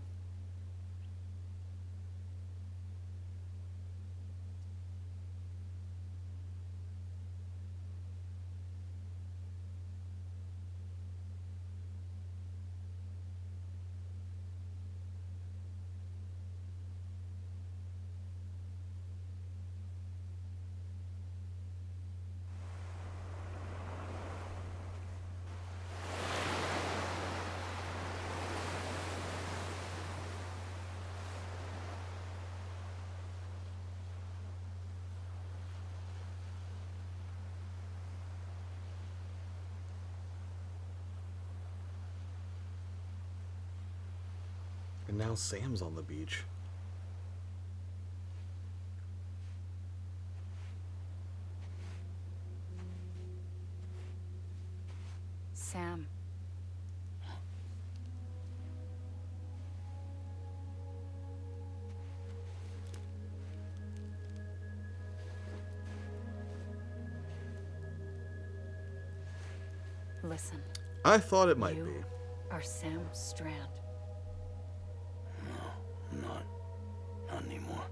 And now Sam's on the beach. Sam. Listen. I thought it might You be. are Sam Strand. No, I'm not. Not anymore.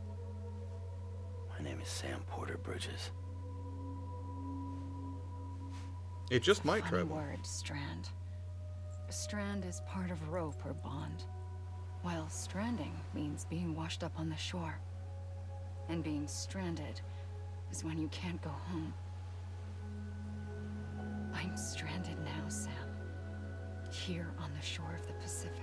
My name is Sam Porter Bridges. It just might Funny travel. word, strand. Strand is part of rope or bond, while stranding means being washed up on the shore. And being stranded is when you can't go home. I'm stranded now, Sam. Here on the shore of the Pacific.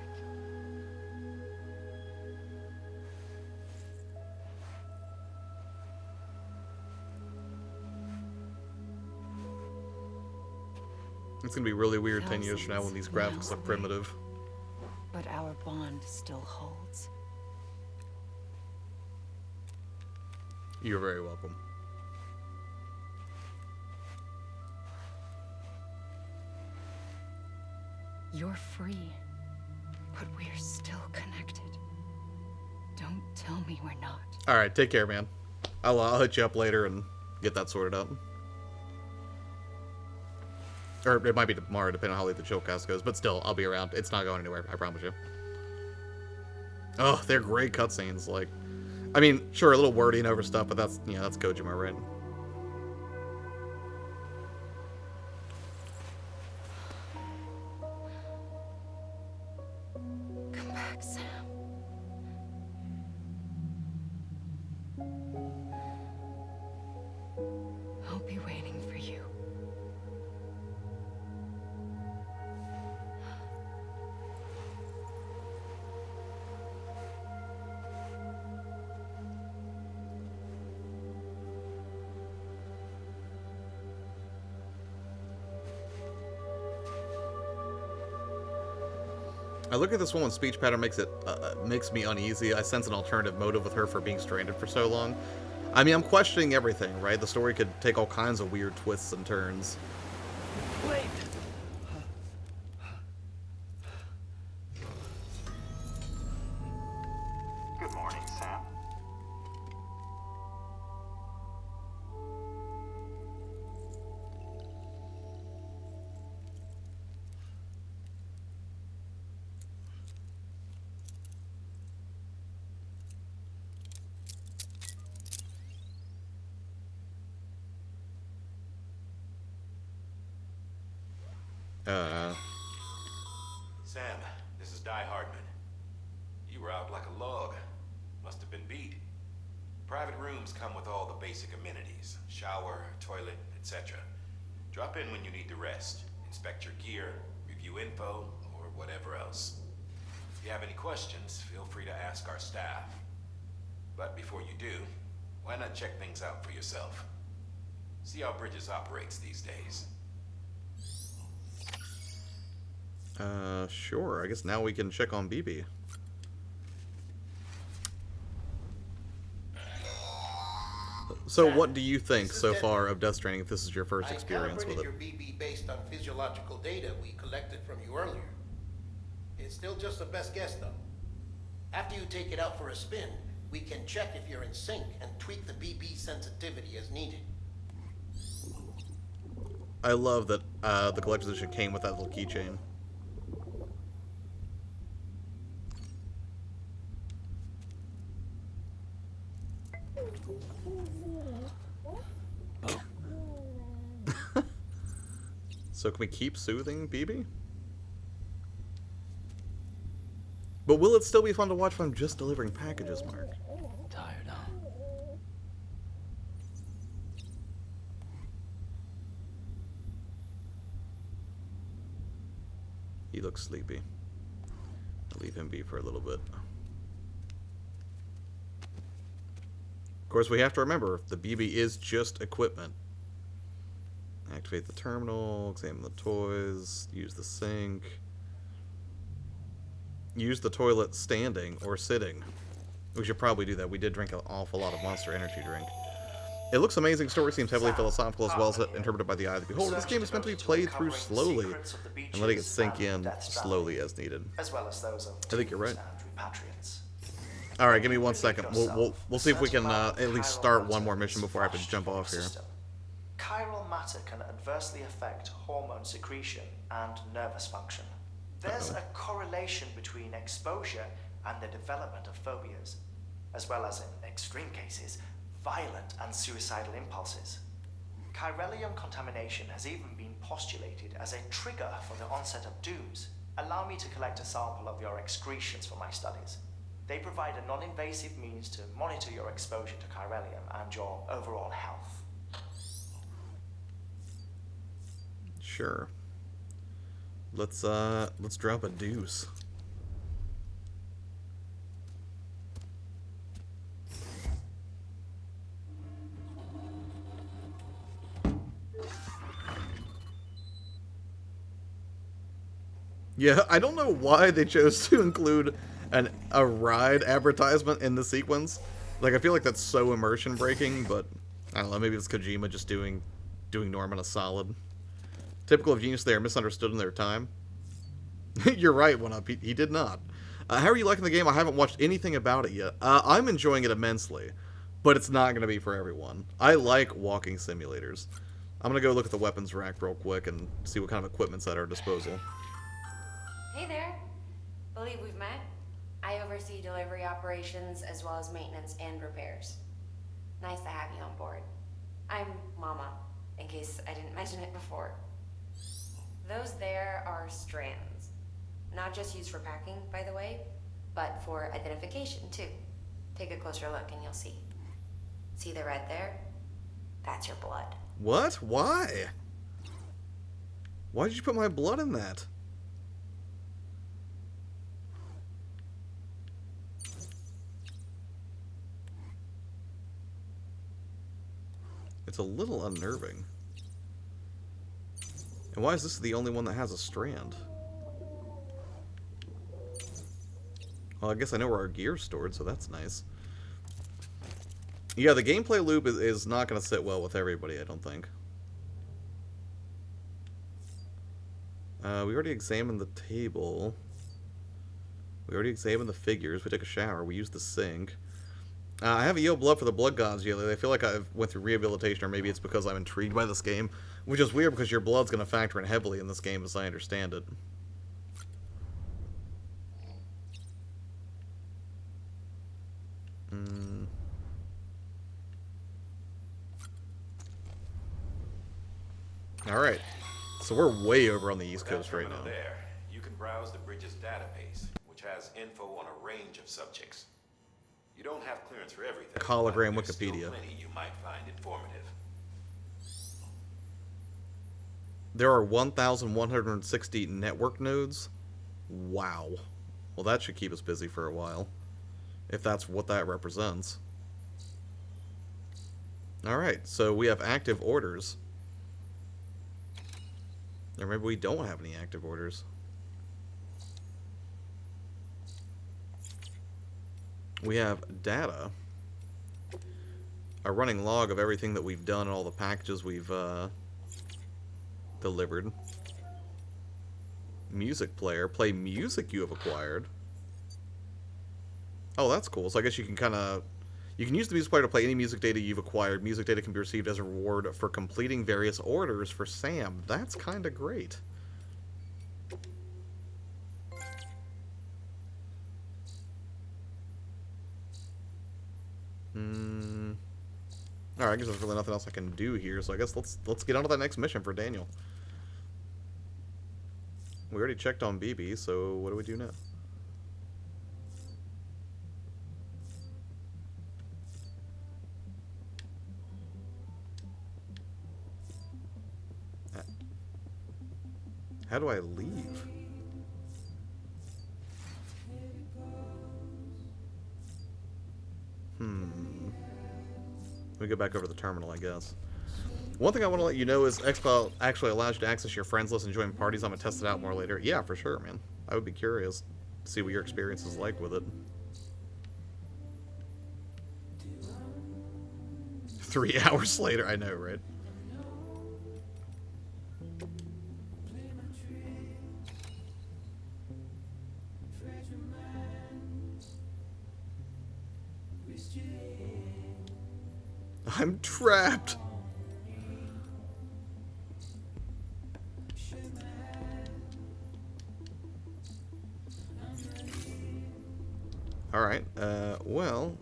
It's gonna be really weird 10 years from now when these graphics Thousands look miles primitive. But our bond still holds. You're very welcome. You're free, but we're still connected. Don't tell me we're not. Alright, take care, man. I'll hit you up later and get that sorted out. Or it might be tomorrow, depending on how late the showcast goes. But still, I'll be around. It's not going anywhere, I promise you. Oh, they're great cutscenes. Like, I mean, sure, a little wordy and over stuff, but that's, you know, that's Kojima, right? Come back, Sam. I'll be waiting for you. I look at this woman's speech pattern, makes me uneasy. I sense an alternative motive with her for being stranded for so long. I mean, I'm questioning everything, right? The story could take all kinds of weird twists and turns. Wait! Good morning, Sam. Sam, this is Di Hardman. You were out like a log. Must have been beat. Private rooms come with all the basic amenities. Shower, toilet, etc. Drop in when you need to rest. Inspect your gear, review info, or whatever else. If you have any questions, feel free to ask our staff. But before you do, why not check things out for yourself? See how Bridges operates these days. Sure. I guess now we can check on BB. So what do you think so far of Death Stranding if this is your first experience with it? I calibrated your BB based on physiological data we collected from you earlier. It's still just a best guess, though. After you take it out for a spin, we can check if you're in sync and tweak the BB sensitivity as needed. I love that the collector's edition came with that little keychain. So can we keep soothing BB? But will it still be fun to watch if I'm just delivering packages, Mark? Tired, huh? He looks sleepy. I'll leave him be for a little bit. Of course, we have to remember, the BB is just equipment. Activate the terminal, examine the toys, use the sink. Use the toilet standing or sitting. We should probably do that. We did drink an awful lot of Monster Energy drink. It looks amazing. Story seems heavily philosophical as well as interpreted by the eye of the beholder. This game is meant to be played through slowly and letting it sink in slowly as needed. As well as those of I think you're right. repatriants. All right, give me 1 second. We'll see if we can at least start one more mission before I have to jump off here. Chiral matter can adversely affect hormone secretion and nervous function. There's a correlation between exposure and the development of phobias, as well as, in extreme cases, violent and suicidal impulses. Chiralium contamination has even been postulated as a trigger for the onset of dooms. Allow me to collect a sample of your excretions for my studies. They provide a non-invasive means to monitor your exposure to chiralium and your overall health. Sure. Let's drop a deuce. Yeah, I don't know why they chose to include a ride advertisement in the sequence. Like, I feel like that's so immersion breaking, but I don't know, maybe it's Kojima just doing Norman a solid. Typical of Genius, they are misunderstood in their time. You're right, One Up, he did not. How are you liking the game? I haven't watched anything about it yet. I'm enjoying it immensely, but it's not going to be for everyone. I like walking simulators. I'm going to go look at the weapons rack real quick and see what kind of equipment's at our disposal. Hey there. Believe we've met. I oversee delivery operations as well as maintenance and repairs. Nice to have you on board. I'm Mama, in case I didn't mention it before. Those there are strands. Not just used for packing, by the way, but for identification too. Take a closer look and you'll see. See the red there? That's your blood. What? Why? Why did you put my blood in that? It's a little unnerving. And why is this the only one that has a strand? Well, I guess I know where our gear's stored, so that's nice. Yeah, the gameplay loop is not going to sit well with everybody, I don't think. We already examined the table. We already examined the figures. We took a shower. We used the sink. I have a yellow blood for the blood gods, Yellow. I feel like I went through rehabilitation, or maybe it's because I'm intrigued by this game. Which is weird, because your blood's going to factor in heavily in this game, as I understand it. Alright. So we're way over on the East Coast right now. There, you can browse the bridge's database, which has info on a range of subjects. You don't have clearance for everything. Hologram but there's Wikipedia. still plenty you might find informative. There are 1,160 network nodes. Wow. Well, that should keep us busy for a while. If that's what that represents. Alright, so we have active orders. Or maybe we don't have any active orders. We have data. A running log of everything that we've done and all the packages we've delivered. Music player. Play music you have acquired. Oh, that's cool. So I guess you can kind of... You can use the music player to play any music data you've acquired. Music data can be received as a reward for completing various orders for Sam. That's kind of great. Alright, I guess there's really nothing else I can do here, so I guess let's get on to that next mission for Daniel. We already checked on BB, so what do we do now? How do I leave? Let me go back over to the terminal, I guess. One thing I want to let you know is Xbox actually allows you to access your friends list and join parties. I'm going to test it out more later. Yeah, for sure, man. I would be curious. see what your experience is like with it. 3 hours later, I know, right? I'm trapped. All right. Well.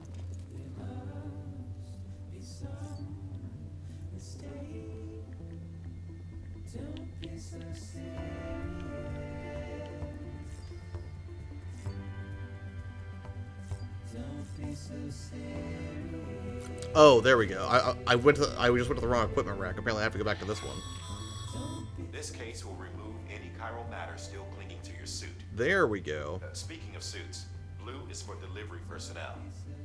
Oh, there we go. I just went to the wrong equipment rack. Apparently, I have to go back to this one. This case will remove any chiral matter still clinging to your suit. There we go. Speaking of suits, blue is for delivery personnel,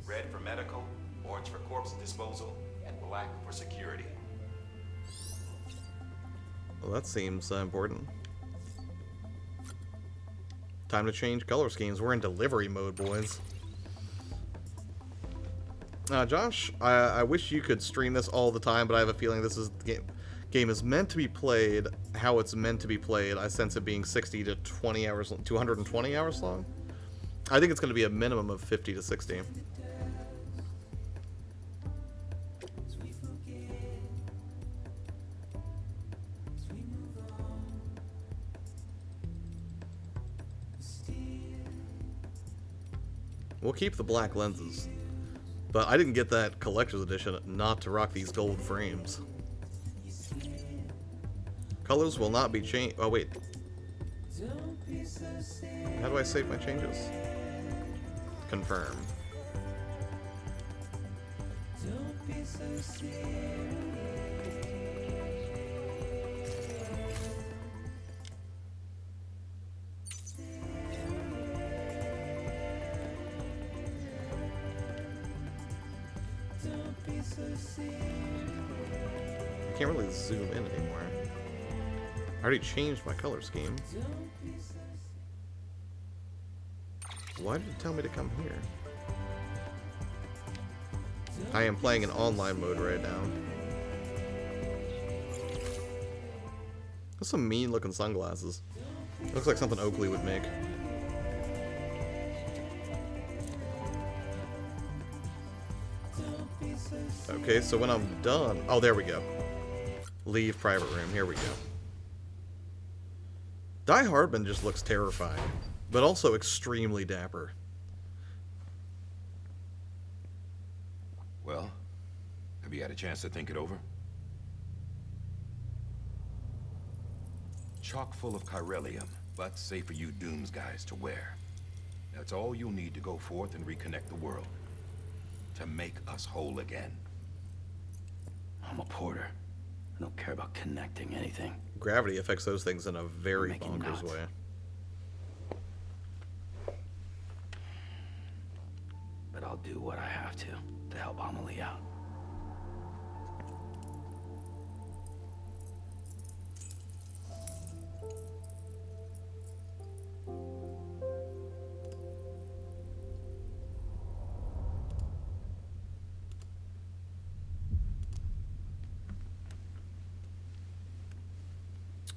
red for medical, orange for corpse disposal, and black for security. Well, that seems important. Time to change color schemes. We're in delivery mode, boys. Josh, I wish you could stream this all the time, but I have a feeling this is game is meant to be played how it's meant to be played. I sense it being 60 to 20 hours, 220 hours long. I think it's going to be a minimum of 50 to 60. We'll keep the black lenses. But I didn't get that collector's edition not to rock these gold frames. Colors will not be changed. Oh, wait. How do I save my changes? Confirm. I can't really zoom in anymore. I already changed my color scheme. Why did it tell me to come here? I am playing in online mode right now. Those some mean looking sunglasses. Looks like something Oakley would make. Okay, so when I'm done... Oh, there we go. Leave private room. Here we go. Die Hardman just looks terrifying, but also extremely dapper. Well, have you had a chance to think it over? Chock full of chiralium, but safe for you Dooms guys to wear. That's all you'll need to go forth and reconnect the world. To make us whole again. I'm a porter. I don't care about connecting anything. Gravity affects those things in a very bonkers nuts. way. But I'll do what I have to help Amelie out.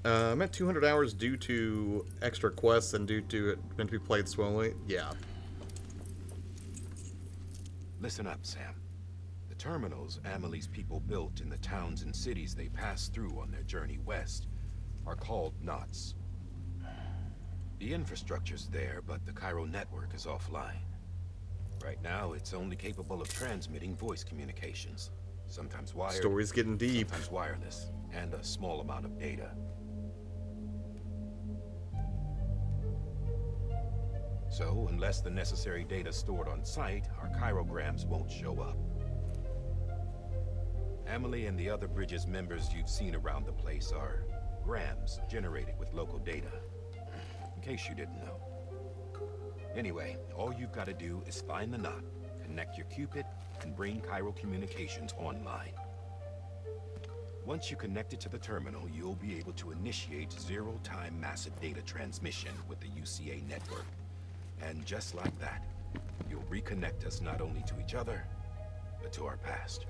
I'm at 200 hours due to extra quests and due to it meant to be played slowly. Yeah. Listen up, Sam. The terminals Amelie's people built in the towns and cities they passed through on their journey west are called knots. The infrastructure's there, but the chiral network is offline. Right now, it's only capable of transmitting voice communications. Sometimes wired, Story's getting deep. sometimes wireless, and a small amount of data. So, unless the necessary data stored on site, our chirograms won't show up. Amelie and the other Bridges members you've seen around the place are grams generated with local data. In case you didn't know. Anyway, all you've got to do is find the knot, connect your Cupid, and bring chiral communications online. Once you connect it to the terminal, you'll be able to initiate zero-time massive data transmission with the UCA network. And just like that, you'll reconnect us not only to each other, but to our past.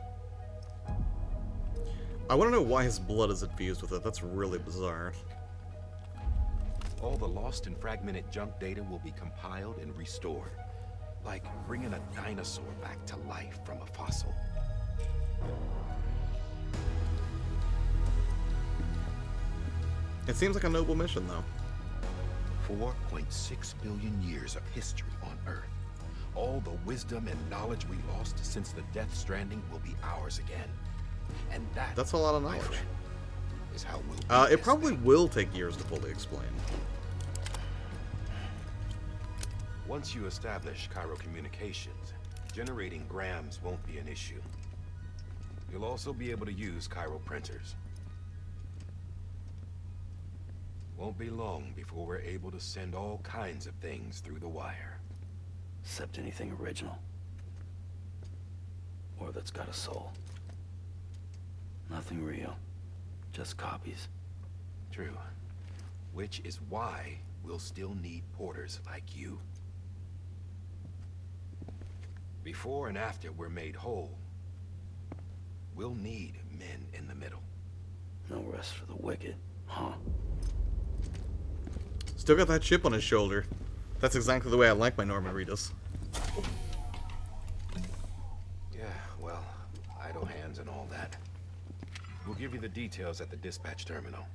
I want to know why his blood is infused with it. That's really bizarre. All the lost and fragmented junk data will be compiled and restored, like bringing a dinosaur back to life from a fossil. It seems like a noble mission, though. 4.6 billion years of history on Earth. All the wisdom and knowledge we lost since the Death Stranding will be ours again. And that's a lot of my knowledge. friend, is how we'll It probably will take years to fully explain. Once you establish Cairo communications, generating grams won't be an issue. You'll also be able to use Cairo printers. Won't be long before we're able to send all kinds of things through the wire. Except anything original. Or that's got a soul. Nothing real. Just copies. True. Which is why we'll still need porters like you. Before and after we're made whole, we'll need men in the middle. No rest for the wicked, huh? Still got that chip on his shoulder. That's exactly the way I like my Norman Reedus. Yeah, well, idle hands and all that. We'll give you the details at the dispatch terminal.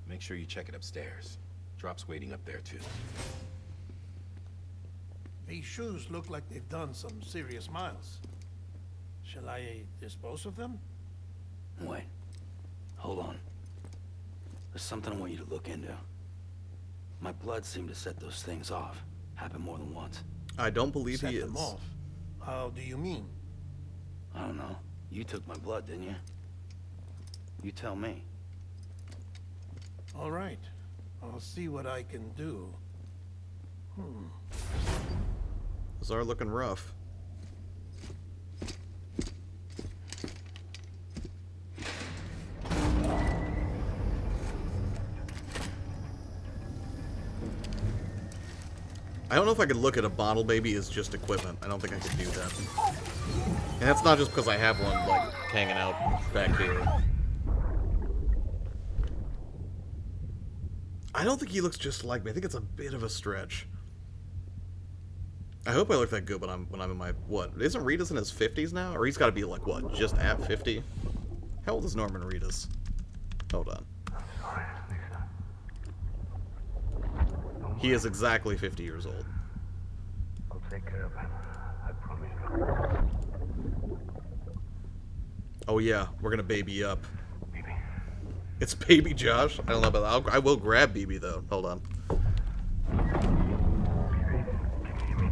Make sure you check it upstairs. Drop's waiting up there, too. These shoes look like they've done some serious miles. Shall I dispose of them? Wait. Hold on. There's something I want you to look into. My blood seemed to set those things off. Happened more than once. I don't believe Set he them is. off. How do you mean? I don't know. You took my blood, didn't you? You tell me. All right. I'll see what I can do. Those are looking rough. I don't know if I could look at a bottle baby as just equipment. I don't think I could do that. And that's not just because I have one, like, hanging out back here. I don't think he looks just like me. I think it's a bit of a stretch. I hope I look that good when I'm in my, what? Isn't Reedus in his 50s now? Or he's got to be, like, what, just at 50? How old is Norman Reedus? Hold on. Sorry, Lisa. He is exactly 50 years old. I'll take care of him. I promise you. Oh yeah, we're gonna baby up. Baby. It's baby Josh. I don't know about that. I will grab BB though. Hold on. Baby, can you hear me?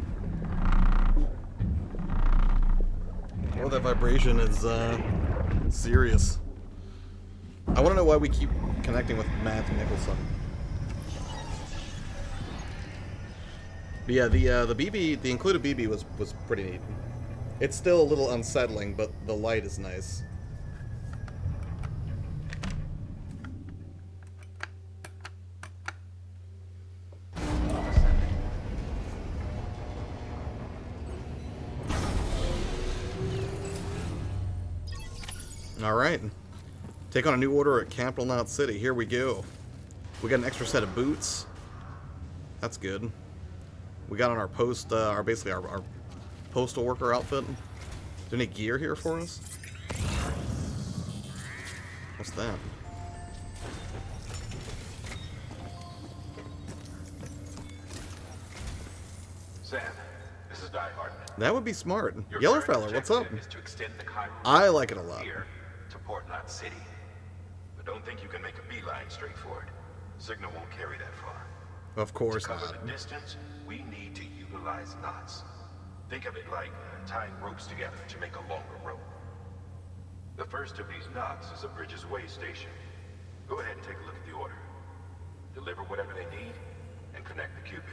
Oh, that vibration is serious. I want to know why we keep connecting with Matt Nicholson. But yeah, the BB, the included BB was pretty neat. It's still a little unsettling, but the light is nice. All right, take on a new order at Capital Knot City. Here we go. We got an extra set of boots. That's good. We got on our basically our postal worker outfit. Is there any gear here for us? What's that? Sam, this is Die Hard. That would be smart. Your Yeller current fella, what's up? objective is to extend the Cairo I like it a lot. here to Port Knot City. But don't think you can make a beeline straight for it. Signal won't carry that far. Of course To cover not. the distance, we need to utilize knots. Think of it like tying ropes together to make a longer rope. The first of these knots is a Bridges Way station. Go ahead and take a look at the order. Deliver whatever they need, and connect the Cupid.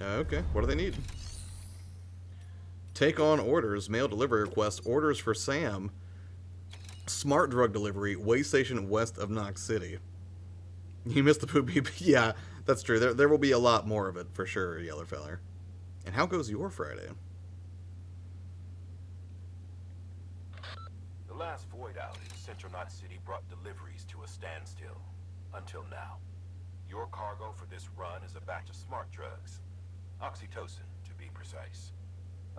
Okay, what do they need? Take on orders, mail delivery request, orders for Sam. Smart drug delivery, way station west of Knox City. You missed the poop BB. Yeah, That's true. There will be a lot more of it, for sure, Yellowfeller. And how goes your Friday? The last void outage, Central Knot City brought deliveries to a standstill. Until now. Your cargo for this run is a batch of smart drugs. Oxytocin, to be precise.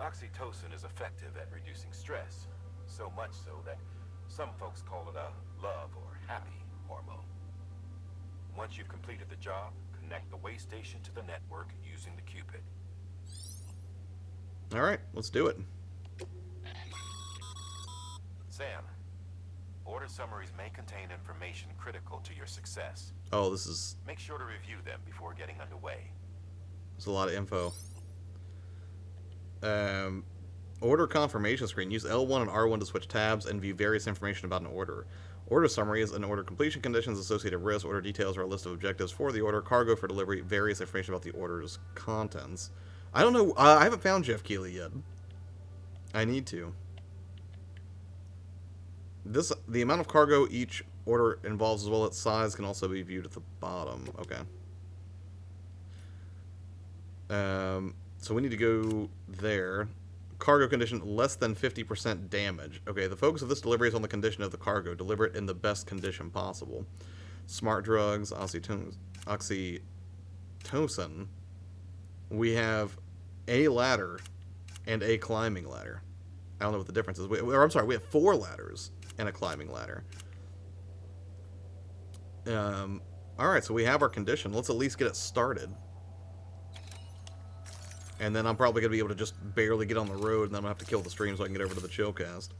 Oxytocin is effective at reducing stress. So much so that some folks call it a love or happy hormone. Once you've completed the job, connect the way station to the network using the Cupid. Alright, let's do it. Sam, order summaries may contain information critical to your success. Oh, this is... Make sure to review them before getting underway. There's a lot of info. Order confirmation screen. Use L1 and R1 to switch tabs and view various information about an order. Order summaries and order completion conditions, associated risks, order details, or a list of objectives for the order, cargo for delivery, various information about the order's contents. I don't know. I haven't found Jeff Keighley yet. I need to. The amount of cargo each order involves, as well as its size, can also be viewed at the bottom. Okay. So we need to go there. Cargo condition, less than 50% damage. Okay, the focus of this delivery is on the condition of the cargo. Deliver it in the best condition possible. Smart drugs, oxytocin. We have a ladder and a climbing ladder. I don't know what the difference is. I'm sorry, we have 4 ladders and a climbing ladder. Alright, so we have our condition. Let's at least get it started. And then I'm probably going to be able to just barely get on the road, and then I'm going to have to kill the stream so I can get over to the chillcast.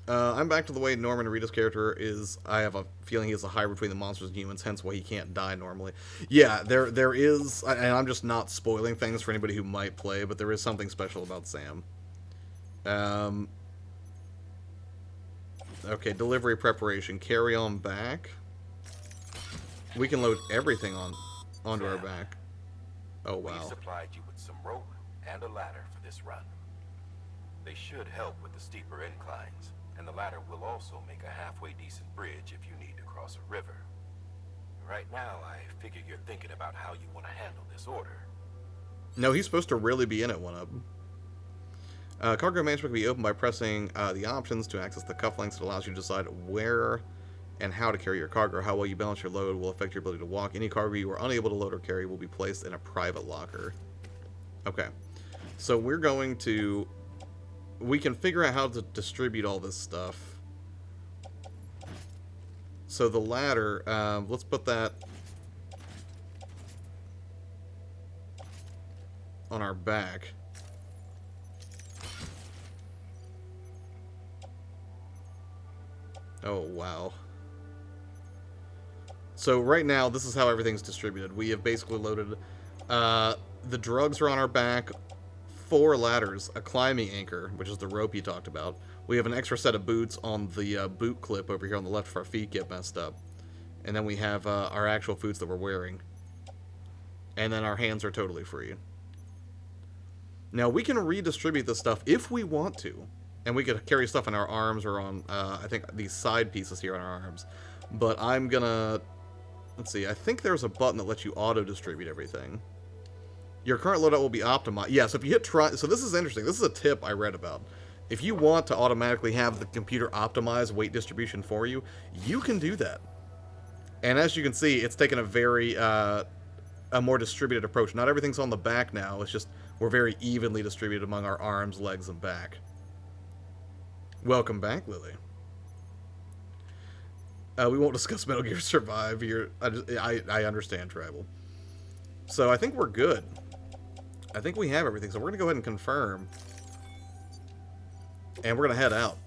I'm back to the way Norman Reedus' character is. I have a feeling he's a hybrid between the monsters and humans, hence why he can't die normally. Yeah, there is, and I'm just not spoiling things for anybody who might play, but there is something special about Sam. Okay, delivery preparation. Carry on back. We can load everything onto our back. Oh, wow. We supplied you with some rope and a ladder for this run. They should help with the steeper inclines, and the ladder will also make a halfway decent bridge if you need to cross a river. Right now, I figure you're thinking about how you want to handle this order. No, he's supposed to really be in it, one up. Cargo management can be opened by pressing the options to access the cufflinks that allows you to decide where and how to carry your cargo. How well you balance your load will affect your ability to walk. Any cargo you are unable to load or carry will be placed in a private locker. Okay. So we're going to... We can figure out how to distribute all this stuff. So the ladder, let's put that on our back. Oh, wow. So right now, this is how everything's distributed. We have basically loaded, the drugs are on our back, 4 ladders, a climbing anchor, which is the rope you talked about. We have an extra set of boots on the boot clip over here on the left if our feet get messed up. And then we have our actual boots that we're wearing. And then our hands are totally free. Now, we can redistribute this stuff if we want to. And we could carry stuff in our arms or on, I think, these side pieces here on our arms. But I'm gonna... Let's see, I think there's a button that lets you auto-distribute everything. Your current loadout will be optimized. Yeah, so if you hit try... So this is interesting. This is a tip I read about. If you want to automatically have the computer optimize weight distribution for you, you can do that. And as you can see, it's taken a very, a more distributed approach. Not everything's on the back now. It's just we're very evenly distributed among our arms, legs, and back. Welcome back, Lily. We won't discuss Metal Gear Survive here. I understand, Tribal. So I think we're good. I think we have everything. So we're going to go ahead and confirm. And we're going to head out.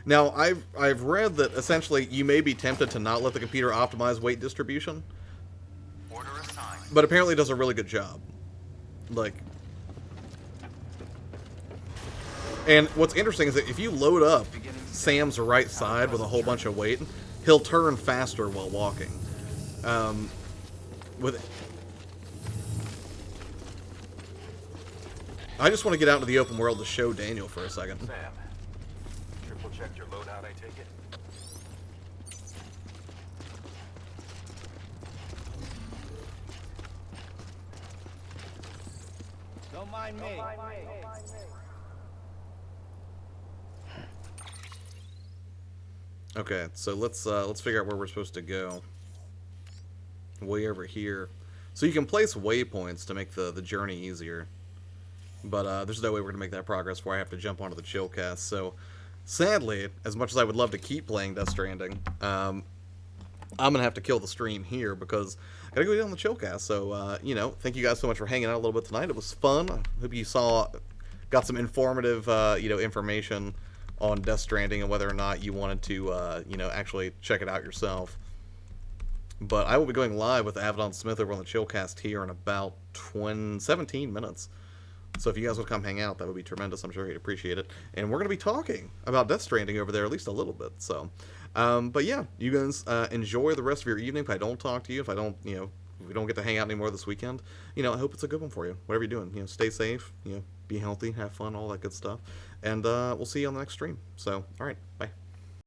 Now, I've read that essentially you may be tempted to not let the computer optimize weight distribution. Order assigned. But apparently it does a really good job. Like... And what's interesting is that if you load up Sam's right side with a whole bunch of weight, he'll turn faster while walking. I just want to get out into the open world to show Daniel for a second. Sam, triple checked your loadout, I take it? Don't mind me. Okay, so let's figure out where we're supposed to go. Way over here. So you can place waypoints to make the journey easier. But there's no way we're going to make that progress before I have to jump onto the chill cast. So, sadly, as much as I would love to keep playing Death Stranding, I'm going to have to kill the stream here because I got to go down the chill cast. So, you know, thank you guys so much for hanging out a little bit tonight. It was fun. I hope you got some informative, you know, information on Death Stranding and whether or not you wanted to, you know, actually check it out yourself. But I will be going live with Avedon Smith over on the Chillcast here in about 17 minutes. So if you guys would come hang out, that would be tremendous. I'm sure he'd appreciate it. And we're going to be talking about Death Stranding over there at least a little bit. So, but yeah, you guys enjoy the rest of your evening. If I don't talk to you, if I don't, you know, if we don't get to hang out anymore this weekend, you know, I hope it's a good one for you. Whatever you're doing, you know, stay safe, you know, be healthy, have fun, all that good stuff. And we'll see you on the next stream. So, all right, bye.